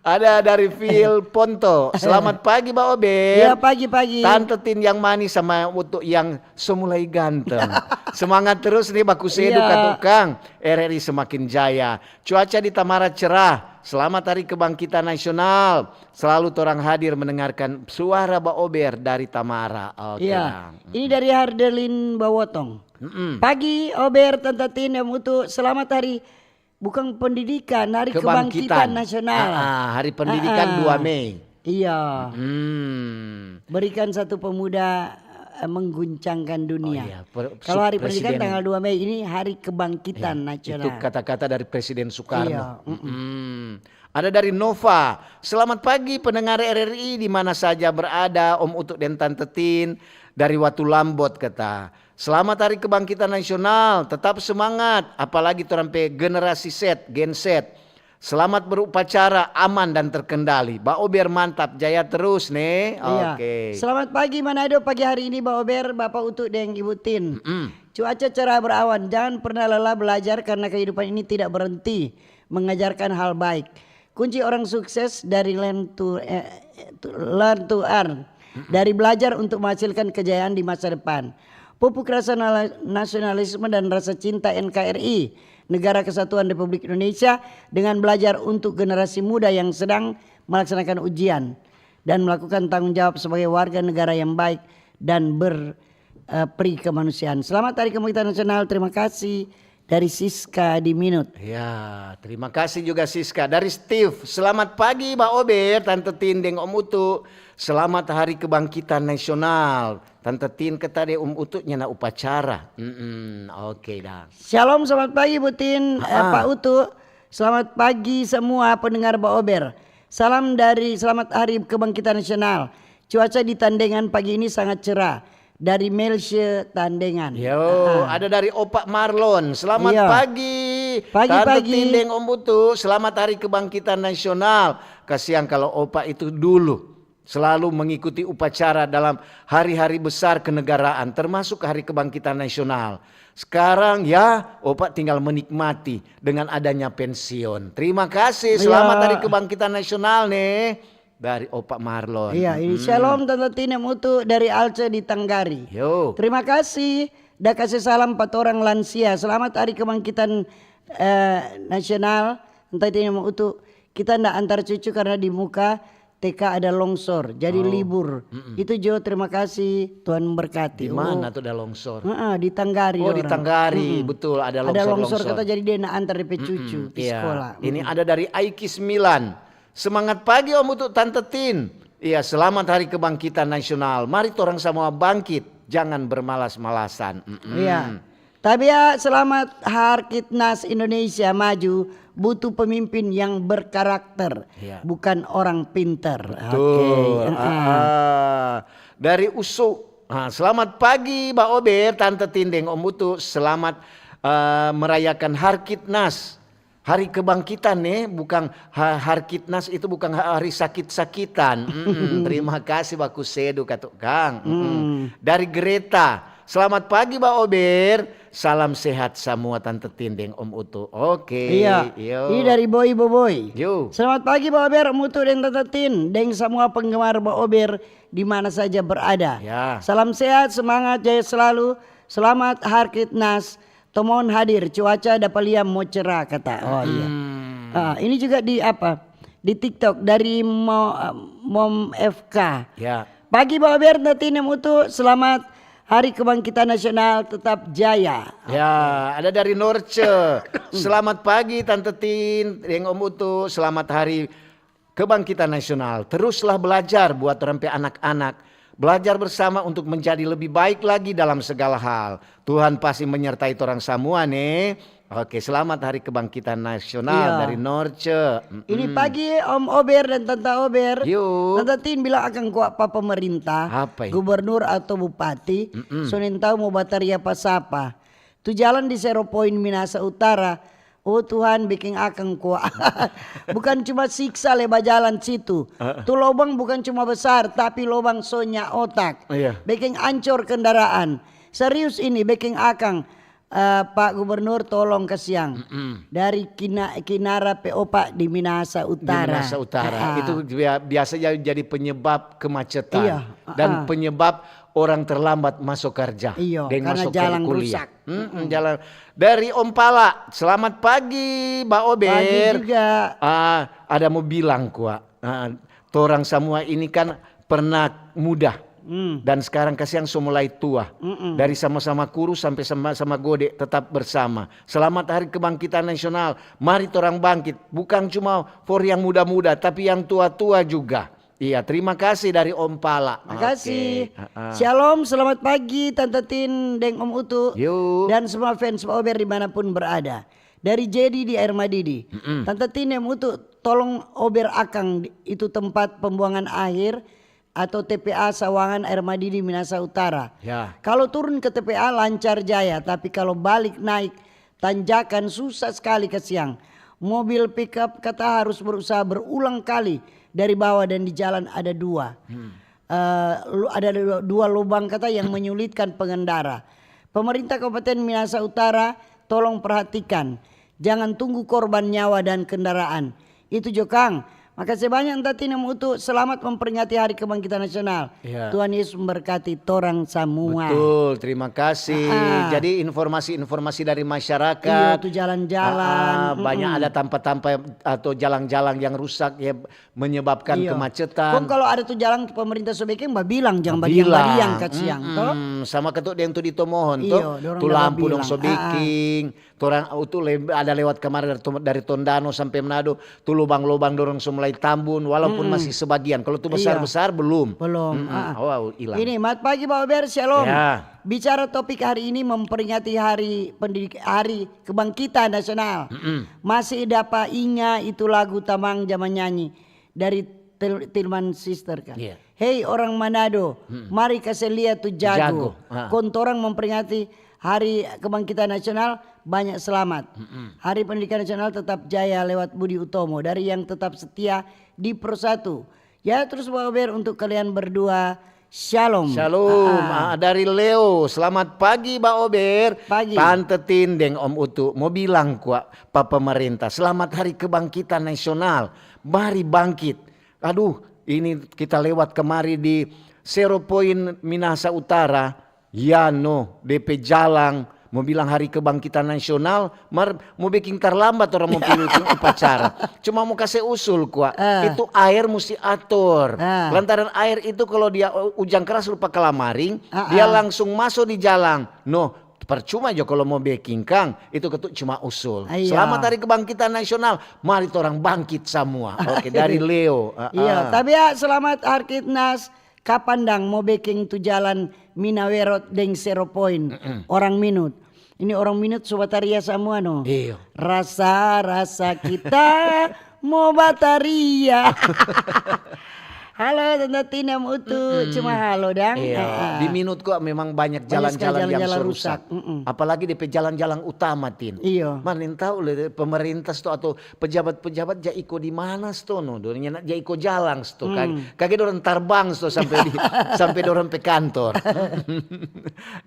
Ada dari Phil Ponto. Selamat pagi Mbak Ober. Ya pagi-pagi. Tante Tin yang manis sama untuk yang semulai ganteng. Semangat terus nih Baku Sedu Katukang. RRI semakin jaya. Cuaca di Tamara cerah. Selamat Hari Kebangkitan Nasional. Selalu torang hadir mendengarkan suara Mbak Ober dari Tamara. Iya. Ini dari Hardelin Bawotong. Pagi Ober, Tante Tin yang Utu. Selamat hari bukan pendidikan, Hari Kebangkitan Nasional. Hari Pendidikan 2 Mei. Iya. Berikan satu pemuda mengguncangkan dunia. Kalau Hari Pendidikan tanggal 2 Mei ini Hari Kebangkitan Nasional. Itu kata-kata dari Presiden Soekarno. Ada dari Nova. Selamat pagi pendengar RRI di mana saja berada, Om Utuk dan Tante Tin dari Watu Lambot kata. Selamat Hari Kebangkitan Nasional, tetap semangat apalagi terampe generasi Gen Z. Selamat berupacara aman dan terkendali. Mbak Ober mantap, jaya terus nih. Oke. Selamat pagi Manado, pagi hari ini Mbak Ober, Bapak Utuk dan Ibu Tin. Cuaca cerah berawan, jangan pernah lelah belajar karena kehidupan ini tidak berhenti mengajarkan hal baik. Kunci orang sukses dari learn to earn. Dari belajar untuk menghasilkan kejayaan di masa depan. Pupuk rasa nasionalisme dan rasa cinta NKRI, Negara Kesatuan Republik Indonesia, dengan belajar untuk generasi muda yang sedang melaksanakan ujian dan melakukan tanggung jawab sebagai warga negara yang baik dan berperi kemanusiaan. Selamat Hari Kebangkitan Nasional. Terima kasih. Dari Siska di Minut. Ya, terima kasih juga Siska. Dari Steve, selamat pagi Mbak Ober, Tante Tin dan Om Utu. Selamat Hari Kebangkitan Nasional. Tante Tin kata deh Om Utu nyana upacara. Oke dah. Shalom, selamat pagi Bu Tin, Pak Utu. Selamat pagi semua pendengar Mbak Ober. Selamat Hari Kebangkitan Nasional. Cuaca di Tandengan pagi ini sangat cerah. Dari Melshe Tandengan. Ada dari Opak Marlon. Selamat pagi. Tante Tin dan Om Utu. Selamat Hari Kebangkitan Nasional. Kasihan kalau Opak itu dulu selalu mengikuti upacara dalam hari-hari besar kenegaraan, termasuk Hari Kebangkitan Nasional. Sekarang Opak tinggal menikmati dengan adanya pensiun. Terima kasih. Selamat Hari Kebangkitan Nasional nih. Dari Opak Marlon. Ini Shalom Tante Tina Mutu dari Alce di Tanggari. Terima kasih. Dah kasih salam 4 orang lansia. Selamat Hari Kebangkitan Nasional. Tante Tina Mutu. Kita ndak antar cucu karena di muka TK ada longsor. Jadi libur. Itu Jo, terima kasih. Tuhan memberkati. Di mana tuh ada longsor? Di Tanggari. Di Tanggari. Betul ada longsor. Ada longsor kata jadi dia nak antar DP cucu di sekolah. Ini ada dari Aikis Milan. Semangat pagi Om untuk Tante Tin. Iya, selamat Hari Kebangkitan Nasional. Mari orang semua bangkit, jangan bermalas-malasan. Iya. Tapi selamat Harkitnas Indonesia maju. Butuh pemimpin yang berkarakter, bukan orang pinter. Betul. Dari Usu. Selamat pagi Mbak Ober, Tante Tin dan Om Utu. Selamat merayakan Harkitnas. Hari Kebangkitan nih, bukan Harkitnas itu bukan hari sakit-sakitan. Terima kasih Baku Sedu Katuk Kang. Dari Greta, Selamat pagi Mbak Ober. Salam sehat semua Tante Tindeng Om Utu. Oke. Iya. Yo. Ini dari Boy Boboy. Yo. Selamat pagi Mbak Ober, Om Utu dan Tante Tin, dan semua penggemar Mbak Ober di mana saja berada. Ya. Salam sehat, semangat, jaya selalu. Selamat Harkitnas. Tomon hadir, cuaca dapat liam mau cerah kata. Oh iya. Ini juga di apa? Di TikTok dari Mom FK. Ya. Pagi Mbak Ober, Tante Tin, Om Utu, selamat Hari Kebangkitan Nasional tetap jaya. Ya, ada dari Norce. Selamat pagi Tante Tin, yang Om Utu. Selamat Hari Kebangkitan Nasional. Teruslah belajar buat orang anak-anak. Belajar bersama untuk menjadi lebih baik lagi dalam segala hal. Tuhan pasti menyertai orang semua nih. Oke, selamat Hari Kebangkitan Nasional dari Norce. Ini pagi Om Ober dan Tante Ober. Yuk. Tante Tin bilang akan kuat apa pemerintah, Apa ini? gubernur atau bupati, Senin tahu mau bataria pas apa. Tu jalan di Zero Point Minasa Utara. Oh Tuhan bikin akan kuat. Bukan cuma siksa lebar jalan situ. Tu lubang bukan cuma besar tapi lubang sonya otak. Iya. Bikin ancur kendaraan. Serius ini bikin akan. Pak Gubernur tolong kesiang dari Kinara PO Pak di Minasa Utara. Di Minasa Utara itu biasanya jadi penyebab kemacetan Iya, dan penyebab orang terlambat masuk kerja. Iya, dan karena masuk jalan kuliah. rusak. Jalan dari Om Pala. Selamat pagi, Mbak Ober. Pagi juga. Ada mau bilang torang semua ini kan pernah muda. Dan sekarang kasihan mulai tua. Dari sama-sama kurus sampai sama-sama gode tetap bersama. Selamat Hari Kebangkitan Nasional. Mari orang bangkit. Bukan cuma for yang muda-muda tapi yang tua-tua juga. Iya, terima kasih dari Om Pala. Terima kasih. Shalom, selamat pagi Tante Tin dan Om Utu. Yuk. Dan semua fans Pak Ober dimanapun berada. Dari Jadi di Air Madidi. Tante Tin dan Om Utu tolong Ober Akang itu tempat pembuangan akhir atau TPA Sawangan Air Madidi Minasa Utara. Ya. Kalau turun ke TPA lancar jaya, tapi kalau balik naik tanjakan susah sekali ke siang. Mobil pickup kata harus berusaha berulang kali dari bawah dan di jalan ada dua. Ada dua lubang kata yang menyulitkan pengendara. Pemerintah Kabupaten Minasa Utara tolong perhatikan. Jangan tunggu korban nyawa dan kendaraan. Itu Jokang. Makasih banyak Tante Tin Utu, selamat memperingati Hari Kebangkitan Nasional. Ya. Tuhan Yesus memberkati torang semua. Betul, terima kasih. Jadi informasi-informasi dari masyarakat. Iya, tuh jalan-jalan. Banyak ada tampak-tampak atau jalan-jalan yang rusak ya menyebabkan kemacetan. Kok kalau ada tuh jalan pemerintah sebaiknya mbak bilang jangan badiang-badiang kat siang toh. Sama ketuk yang tuh ditomohon Iya, tuh. Tuh lampu dong sobiking. Torang itu ada lewat kemarin dari Tondano sampai Manado. Tuh lubang-lubang dorong mulai tambun walaupun masih sebagian. Kalau tuh besar-besar belum. Belum. Wow, hilang. Ini mat pagi Pak Ober, shalom. Ya. Bicara topik hari ini memperingati Hari Kebangkitan Nasional. Masih dapat ingat itu lagu Tamang Zaman Nyanyi dari Tilman Sister kan. Yeah. Hei orang Manado, mari kasih lihat tuh jago. Kontorang memperingati Hari Kebangkitan Nasional, banyak selamat. Hari Pendidikan Nasional tetap jaya lewat Budi Utomo dari yang tetap setia di Persatu. Ya terus Pak Ober untuk kalian berdua. Shalom. Shalom. Dari Leo. Selamat pagi Mbak Ober. Pagi. Tante Tindeng Om Utu mau bilang kuat Pak pemerintah. Selamat Hari Kebangkitan Nasional. Mari bangkit. Aduh, ini kita lewat kemari di Zero Point Minasa Utara. Ya no, DP Jalang mau bilang Hari Kebangkitan Nasional, mau bikin terlambat orang mau pilih upacara. Cuma mau kasih usul kuat, itu air mesti atur. Lantaran air itu kalau dia hujan keras lupa kelamaring, dia langsung masuk di jalan. No, percuma aja kalau mau baking Kang, itu ketuk cuma usul. Selamat Hari Kebangkitan Nasional, mari orang bangkit semua. Oke, dari Leo. Iya, tapi ya selamat Harkitnas. Kapan dang mau baking tu jalan Minawerot deng Zero Point orang minut. Ini orang minut sobataria semua no. Iya. Rasa kita mau bataria. Halo Tante Tin Om Utu, cuma halo dang. Iya, di Minut kok memang banyak Banyak sekali jalan-jalan yang jalan-jalan rusak. rusak. Apalagi di jalan-jalan utama, Tin. Iya. Manin tahu le pemerintah sto atau pejabat-pejabat ja iko di mana sto no, dornya ja iko jalan sto kage dorang terbang sto sampai sampai dorang pe kantor.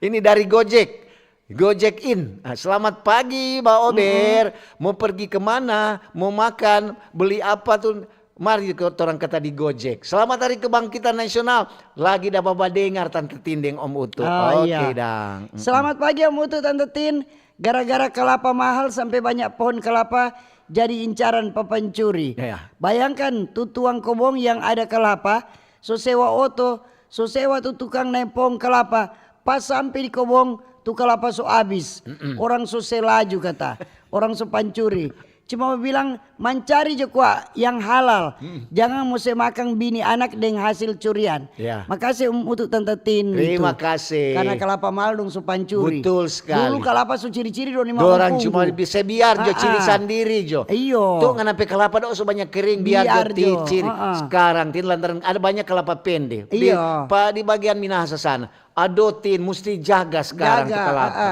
Ini dari Gojek. Gojek In. Nah, selamat pagi Mbak Ober. Mau pergi kemana? Mau makan? Beli apa tuh? Mari orang kata di Gojek. Selamat Hari Kebangkitan Nasional. Lagi dapat dengar Tante Tindeng Om Utu. Oke, dang. Selamat pagi Om Utu Tante Tin. Gara-gara kelapa mahal sampai banyak pohon kelapa jadi incaran pencuri. Iya. Bayangkan tuh tuang kobong yang ada kelapa, so sewa oto, so sewa tuh tukang naik pohon kelapa. Pas sampai di kobong tuh kelapa so habis. Orang so selaju kata. Orang so pancuri. Cuma bilang mencari juga yang halal. Jangan mesti makan bini anak dengan hasil curian. Ya. Makasih untuk Tante Tin. Terima kasih. Karena kelapa mahal dong so pancuri. Betul sekali. Dulu kelapa so ciri-ciri dong Dorang cuma bisa biar jo ciri sendiri jo. Iyo. Tuh nganape kelapa do so banyak kering biar jo ciri. Ah. Sekarang Tin lantaran ada banyak kelapa pendek. Iyo. Di bagian Minahasa sana. Adotin mesti jaga sekarang tuh kelapa.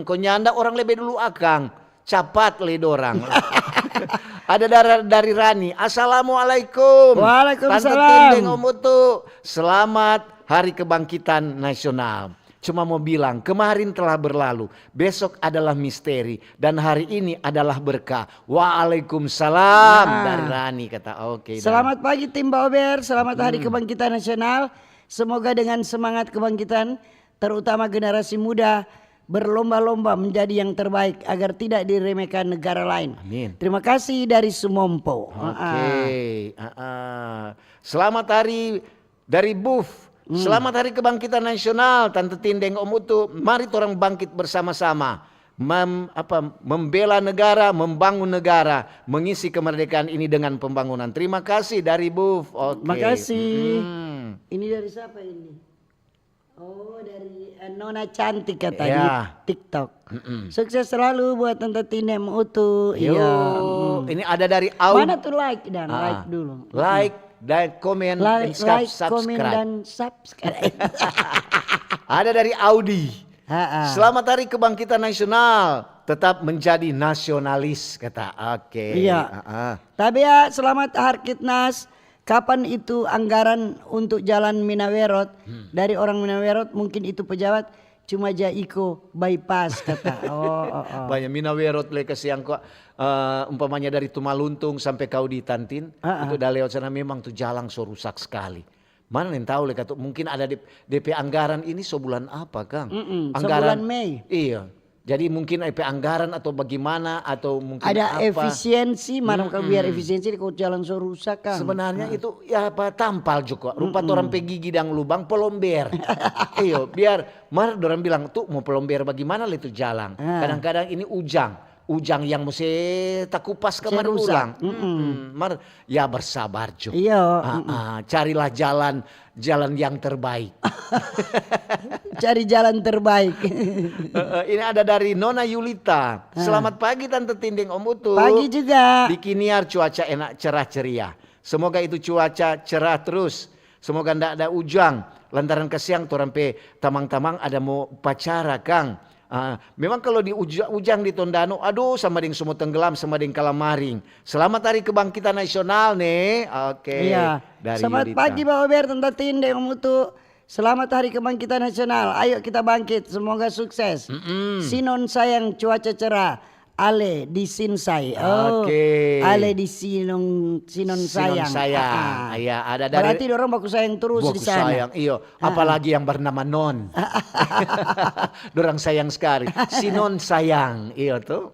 Kau nyanda orang lebih dulu akang. Capat le dorang. Ada dari Rani. Assalamualaikum. Waalaikumsalam. Tante Tindeng Om Utu. Selamat Hari Kebangkitan Nasional. Cuma mau bilang kemarin telah berlalu. Besok adalah misteri. Dan hari ini adalah berkah. Waalaikumsalam. Dari Rani kata oke. Selamat pagi tim Mbak Ober. Selamat Hari Kebangkitan Nasional. Semoga dengan semangat kebangkitan terutama generasi muda berlomba-lomba menjadi yang terbaik agar tidak diremehkan negara lain. Amin. Terima kasih dari Sumompo. Oke. Selamat hari dari Buf. Selamat Hari Kebangkitan Nasional Tante Tindeng Om Utu. Mari orang bangkit bersama-sama. Membela negara, membangun negara, mengisi kemerdekaan ini dengan pembangunan. Terima kasih dari Buf. Oke. Terima kasih. Ini dari siapa ini? Oh, dari Nona Cantik katanya di TikTok. Sukses selalu buat Tante Tindeng Utu. Iya. Ini ada dari Audi. Mana tuh like dan like dulu. Like dan komen dan subscribe. Komen dan subscribe. Ada dari Audi. Selamat Hari Kebangkitan Nasional. Tetap menjadi nasionalis kata. Oke. Iya. Tapi ya selamat Harkitnas. Kapan itu anggaran untuk jalan Minawerot dari orang Minawerot mungkin itu pejabat cuma Jaiko bypass kata. Banyak Minawerot le kesiang kok umpamanya dari Tumaluntung sampai kau di Tantin itu dah lewat sana memang tuh jalan so rusak sekali. Mana yang tahu le kata mungkin ada DP anggaran ini sebulan apa Kang? Anggaran sebulan Mei. Iya. Jadi mungkin IP anggaran atau bagaimana atau mungkin ada apa. Efisiensi, mana kalau biar efisiensi kalau jalan so rusak kan. Sebenarnya itu ya apa tampal juga. Rupa orang pergi gidang lubang pelomber. Iyo biar mar orang bilang tuh mau pelomber bagaimana itu jalan. Kadang-kadang ini ujang yang mesti tak kupas kemana ulang. Mar ya bersabar juga. Iya. Carilah jalan yang terbaik. Cari jalan terbaik. Ini ada dari Nona Yulita. Selamat pagi Tante Tindeng Om Utu. Pagi juga. Di Kiniar cuaca enak cerah ceria. Semoga itu cuaca cerah terus. Semoga ndak ada ujang. Lantaran kesiang tuh rampe tamang-tamang ada mau pacara Kang. Memang kalau di ujang di Tondano, aduh sama ding semua tenggelam, sama ding kalamaring. Selamat Hari Kebangkitan Nasional nih. Oke. Iya. Selamat pagi Mbak Ober, Tante Tindeng Om Utu. Selamat Hari Kebangkitan Nasional. Ayo kita bangkit, semoga sukses. Sinon sayang cuaca cerah. Ale di Sinsai. Oke. Ale di Sinon sayang. Iya, ada dari. Berarti orang baku sayang terus di sana. Sayang, iyo. Apalagi yang bernama Non. Dorang sayang sekali. Sinon sayang, iyo tuh.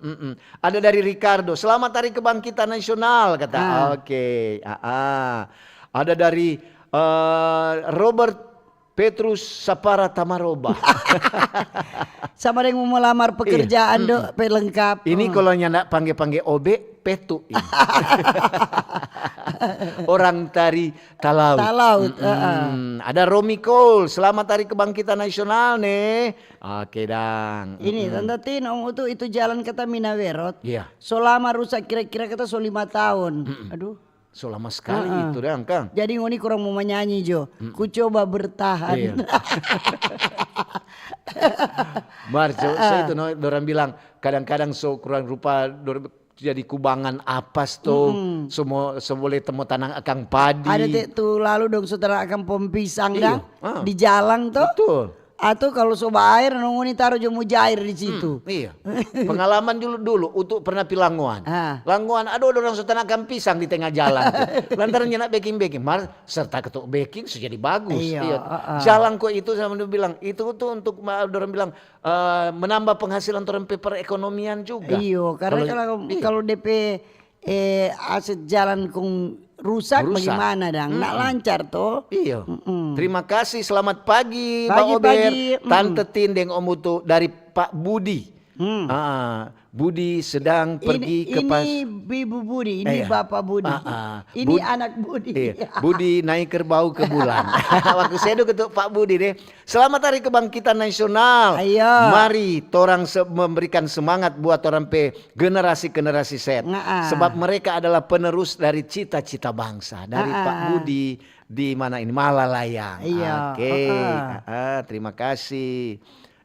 Ada dari Ricardo. Selamat Hari Kebangkitan Nasional kata. Oke. Ada dari Robert Petrus Sapara Tamaroba. Sama yang mau melamar pekerjaan dok, pelengkap. Ini kalau nyanda panggil OB, Petu. Orang tari Talaut. Ada Romi Cole, selamat Hari Kebangkitan Nasional nih. Oke dang. Ini Tante Tin, Om Utu itu jalan kata Minawerot. Iya. So lama rusak kira-kira kata so 5 tahun. Aduh. So lama sekali itu dong Kang. Jadi ngoni kurang mau menyanyi Jo. Ku coba bertahan. Iya. So itu orang bilang kadang-kadang so kurang rupa jadi kubangan apas tuh semua boleh temu tanang akang padi. Ada tuh lalu dong saudara akan pom pisang Iya. dah di jalan tuh. Betul. Atau kalau soba air ngoni taruh jo mujair di situ. Iya. Pengalaman dulu untuk pernah pilanguan. Languan aduh orang setanakan pisang di tengah jalan. Lantaran nyenak baking. Serta ketuk baking sudah jadi bagus. Iya. Jalan kok itu sama dia bilang itu tuh untuk orang bilang menambah penghasilan orang perekonomian juga. Iya, karena kalau DP aset jalan kung rusak bagaimana dang? Nak lancar toh. Iya. Terima kasih, selamat pagi Mbak Pagi, Ober. pagi. Tante Tindeng Om Utu dari Pak Budi. Budi sedang pergi ke pas. Ini Ibu Budi, ini Bapak Budi. Ini anak Budi. Iya. Budi naik kerbau ke bulan. Waktu saya dulu ketuk Pak Budi deh. Selamat Hari Kebangkitan Nasional. Ayo. Mari torang memberikan semangat buat orang generasi-generasi set. Sebab mereka adalah penerus dari cita-cita bangsa. Dari Pak Budi di mana ini Malalayang. Iya. Oke. Terima kasih.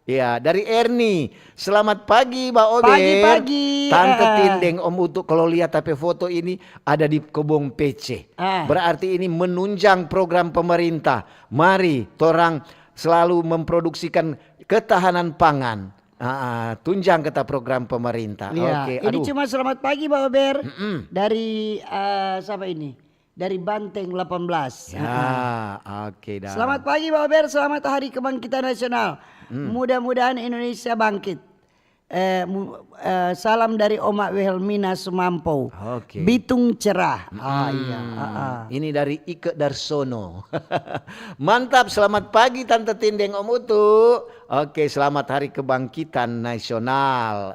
Ya, dari Erni. Selamat pagi, Mbak Ober. Pagi-pagi. Tante Tindeng Om Utu kalau lihat tapi foto ini ada di Kebong PC. Berarti ini menunjang program pemerintah. Mari torang selalu memproduksikan ketahanan pangan. Tunjang kata program pemerintah. Ya, Oke. ini cuma selamat pagi Mbak Ober. Dari siapa ini? Dari Banteng 18. Ya, oke dah. Selamat pagi Mbak Ober, selamat Hari Kebangkitan Nasional. Mudah-mudahan Indonesia bangkit. Salam dari Oma Wilhelmina Sumampo. Oke. Bitung cerah. Iya. Ini dari Ike Darsono. Mantap, selamat pagi Tante Tindeng Om Utu. Oke, selamat Hari Kebangkitan Nasional.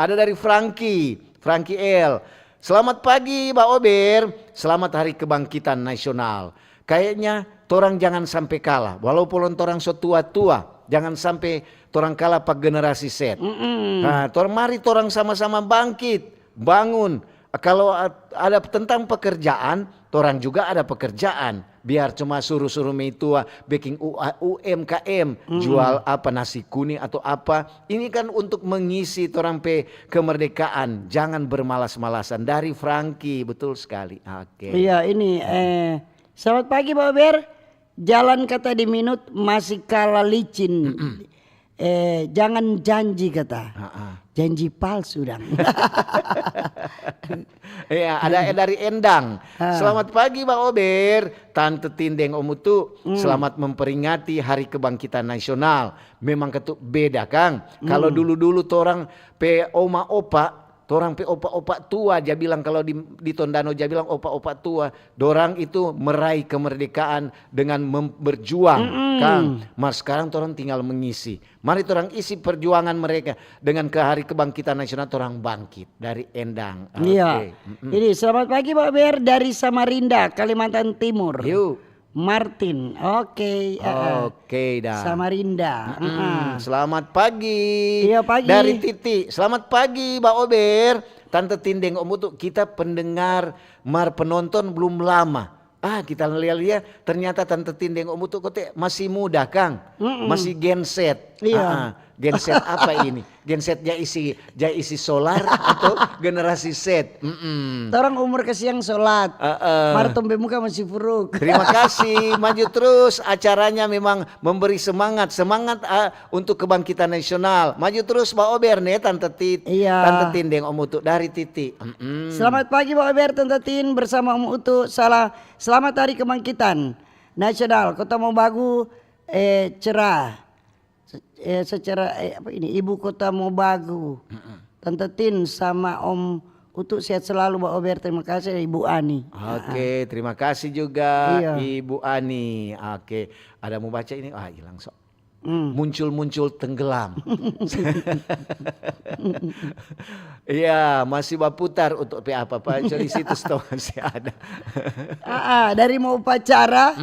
Ada dari Frankie L. Selamat pagi Mbak Ober. Selamat Hari Kebangkitan Nasional. Kayaknya torang jangan sampai kalah. Walaupun torang so tua-tua. Jangan sampai torang kalah pak generasi set. Mari torang sama-sama bangkit, bangun. Kalau ada tentang pekerjaan, torang juga ada pekerjaan. Biar cuma suruh-suruh meitua baking UMKM, jual apa nasi kuning atau apa. Ini kan untuk mengisi torang kemerdekaan. Jangan bermalas-malasan. Dari Frankie, betul sekali. Oke. Iya ini selamat pagi Pak Ober. Jalan kata di minut masih kalah licin. Jangan janji kata. Janji palsu dong. Ya, ada dari Endang. Selamat pagi Mbak Ober. Tante Tindeng Om Utu. Selamat memperingati Hari Kebangkitan Nasional. Memang ketuk beda Kang. Kalau dulu-dulu orang oma opa. Dorang opa-opa tua dia bilang kalau di Tondano dia bilang opa-opa tua. Dorang itu meraih kemerdekaan dengan berjuang. Kang, mas sekarang orang tinggal mengisi. Mari orang isi perjuangan mereka dengan ke Hari Kebangkitan Nasional orang bangkit dari Endang. Iya. Ini selamat pagi Pak Ber dari Samarinda, Kalimantan Timur. Yuk. Martin, oke. Oke dah. Samarinda. Selamat pagi. Iya pagi. Dari Titi. Selamat pagi Mbak Ober. Tante Tindeng Om Utu, kita pendengar penonton belum lama. Kita lihat ternyata Tante Tindeng Om Utu masih muda Kang. Masih genset. Iya. Genset apa ini? Gensetnya isi solar atau generasi set? Orang umur kesiang sholat. Martombe muka masih furuk. Terima kasih, maju terus. Acaranya memang memberi semangat untuk kebangkitan nasional. Maju terus Mbak Ober nih, Tante Tante Tindeng Om Utu dari Titi. Selamat pagi Mbak Ober, Tante Tin bersama Om Utu. Selamat Hari Kebangkitan Nasional. Kota Mobagu cerah. Secara apa ini ibu kota Mobagu. Tante Tin sama Om Utu sehat selalu Mbak Ober. Terima kasih Ibu Ani. Oke, terima kasih juga Iya. Ibu Ani. Oke, ada mau baca ini? Hilang sok. Muncul-muncul tenggelam. Iya, masih berputar untuk apa-apa. Jadi situs tuh masih ada. Dari mau upacara.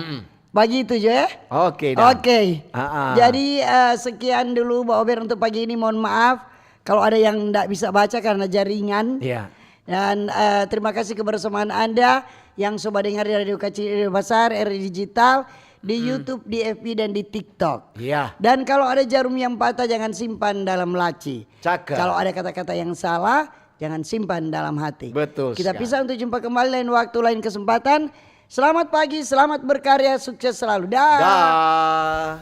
Pagi itu ya. Oke dah. Oke. Jadi sekian dulu Mbak Ober untuk pagi ini. Mohon maaf kalau ada yang tidak bisa baca karena jaringan. Iya. Dan terima kasih kebersamaan Anda. yang sobat dengar di Radio Kecil Radio Besar, RRI Digital, di YouTube, di FB dan di TikTok. Iya. Dan kalau ada jarum yang patah jangan simpan dalam laci. Cakep. Kalau ada kata-kata yang salah jangan simpan dalam hati. Betul Kita sekali. pisah untuk jumpa kembali lain waktu, lain kesempatan. Selamat pagi, selamat berkarya, sukses selalu. Dah. Dah.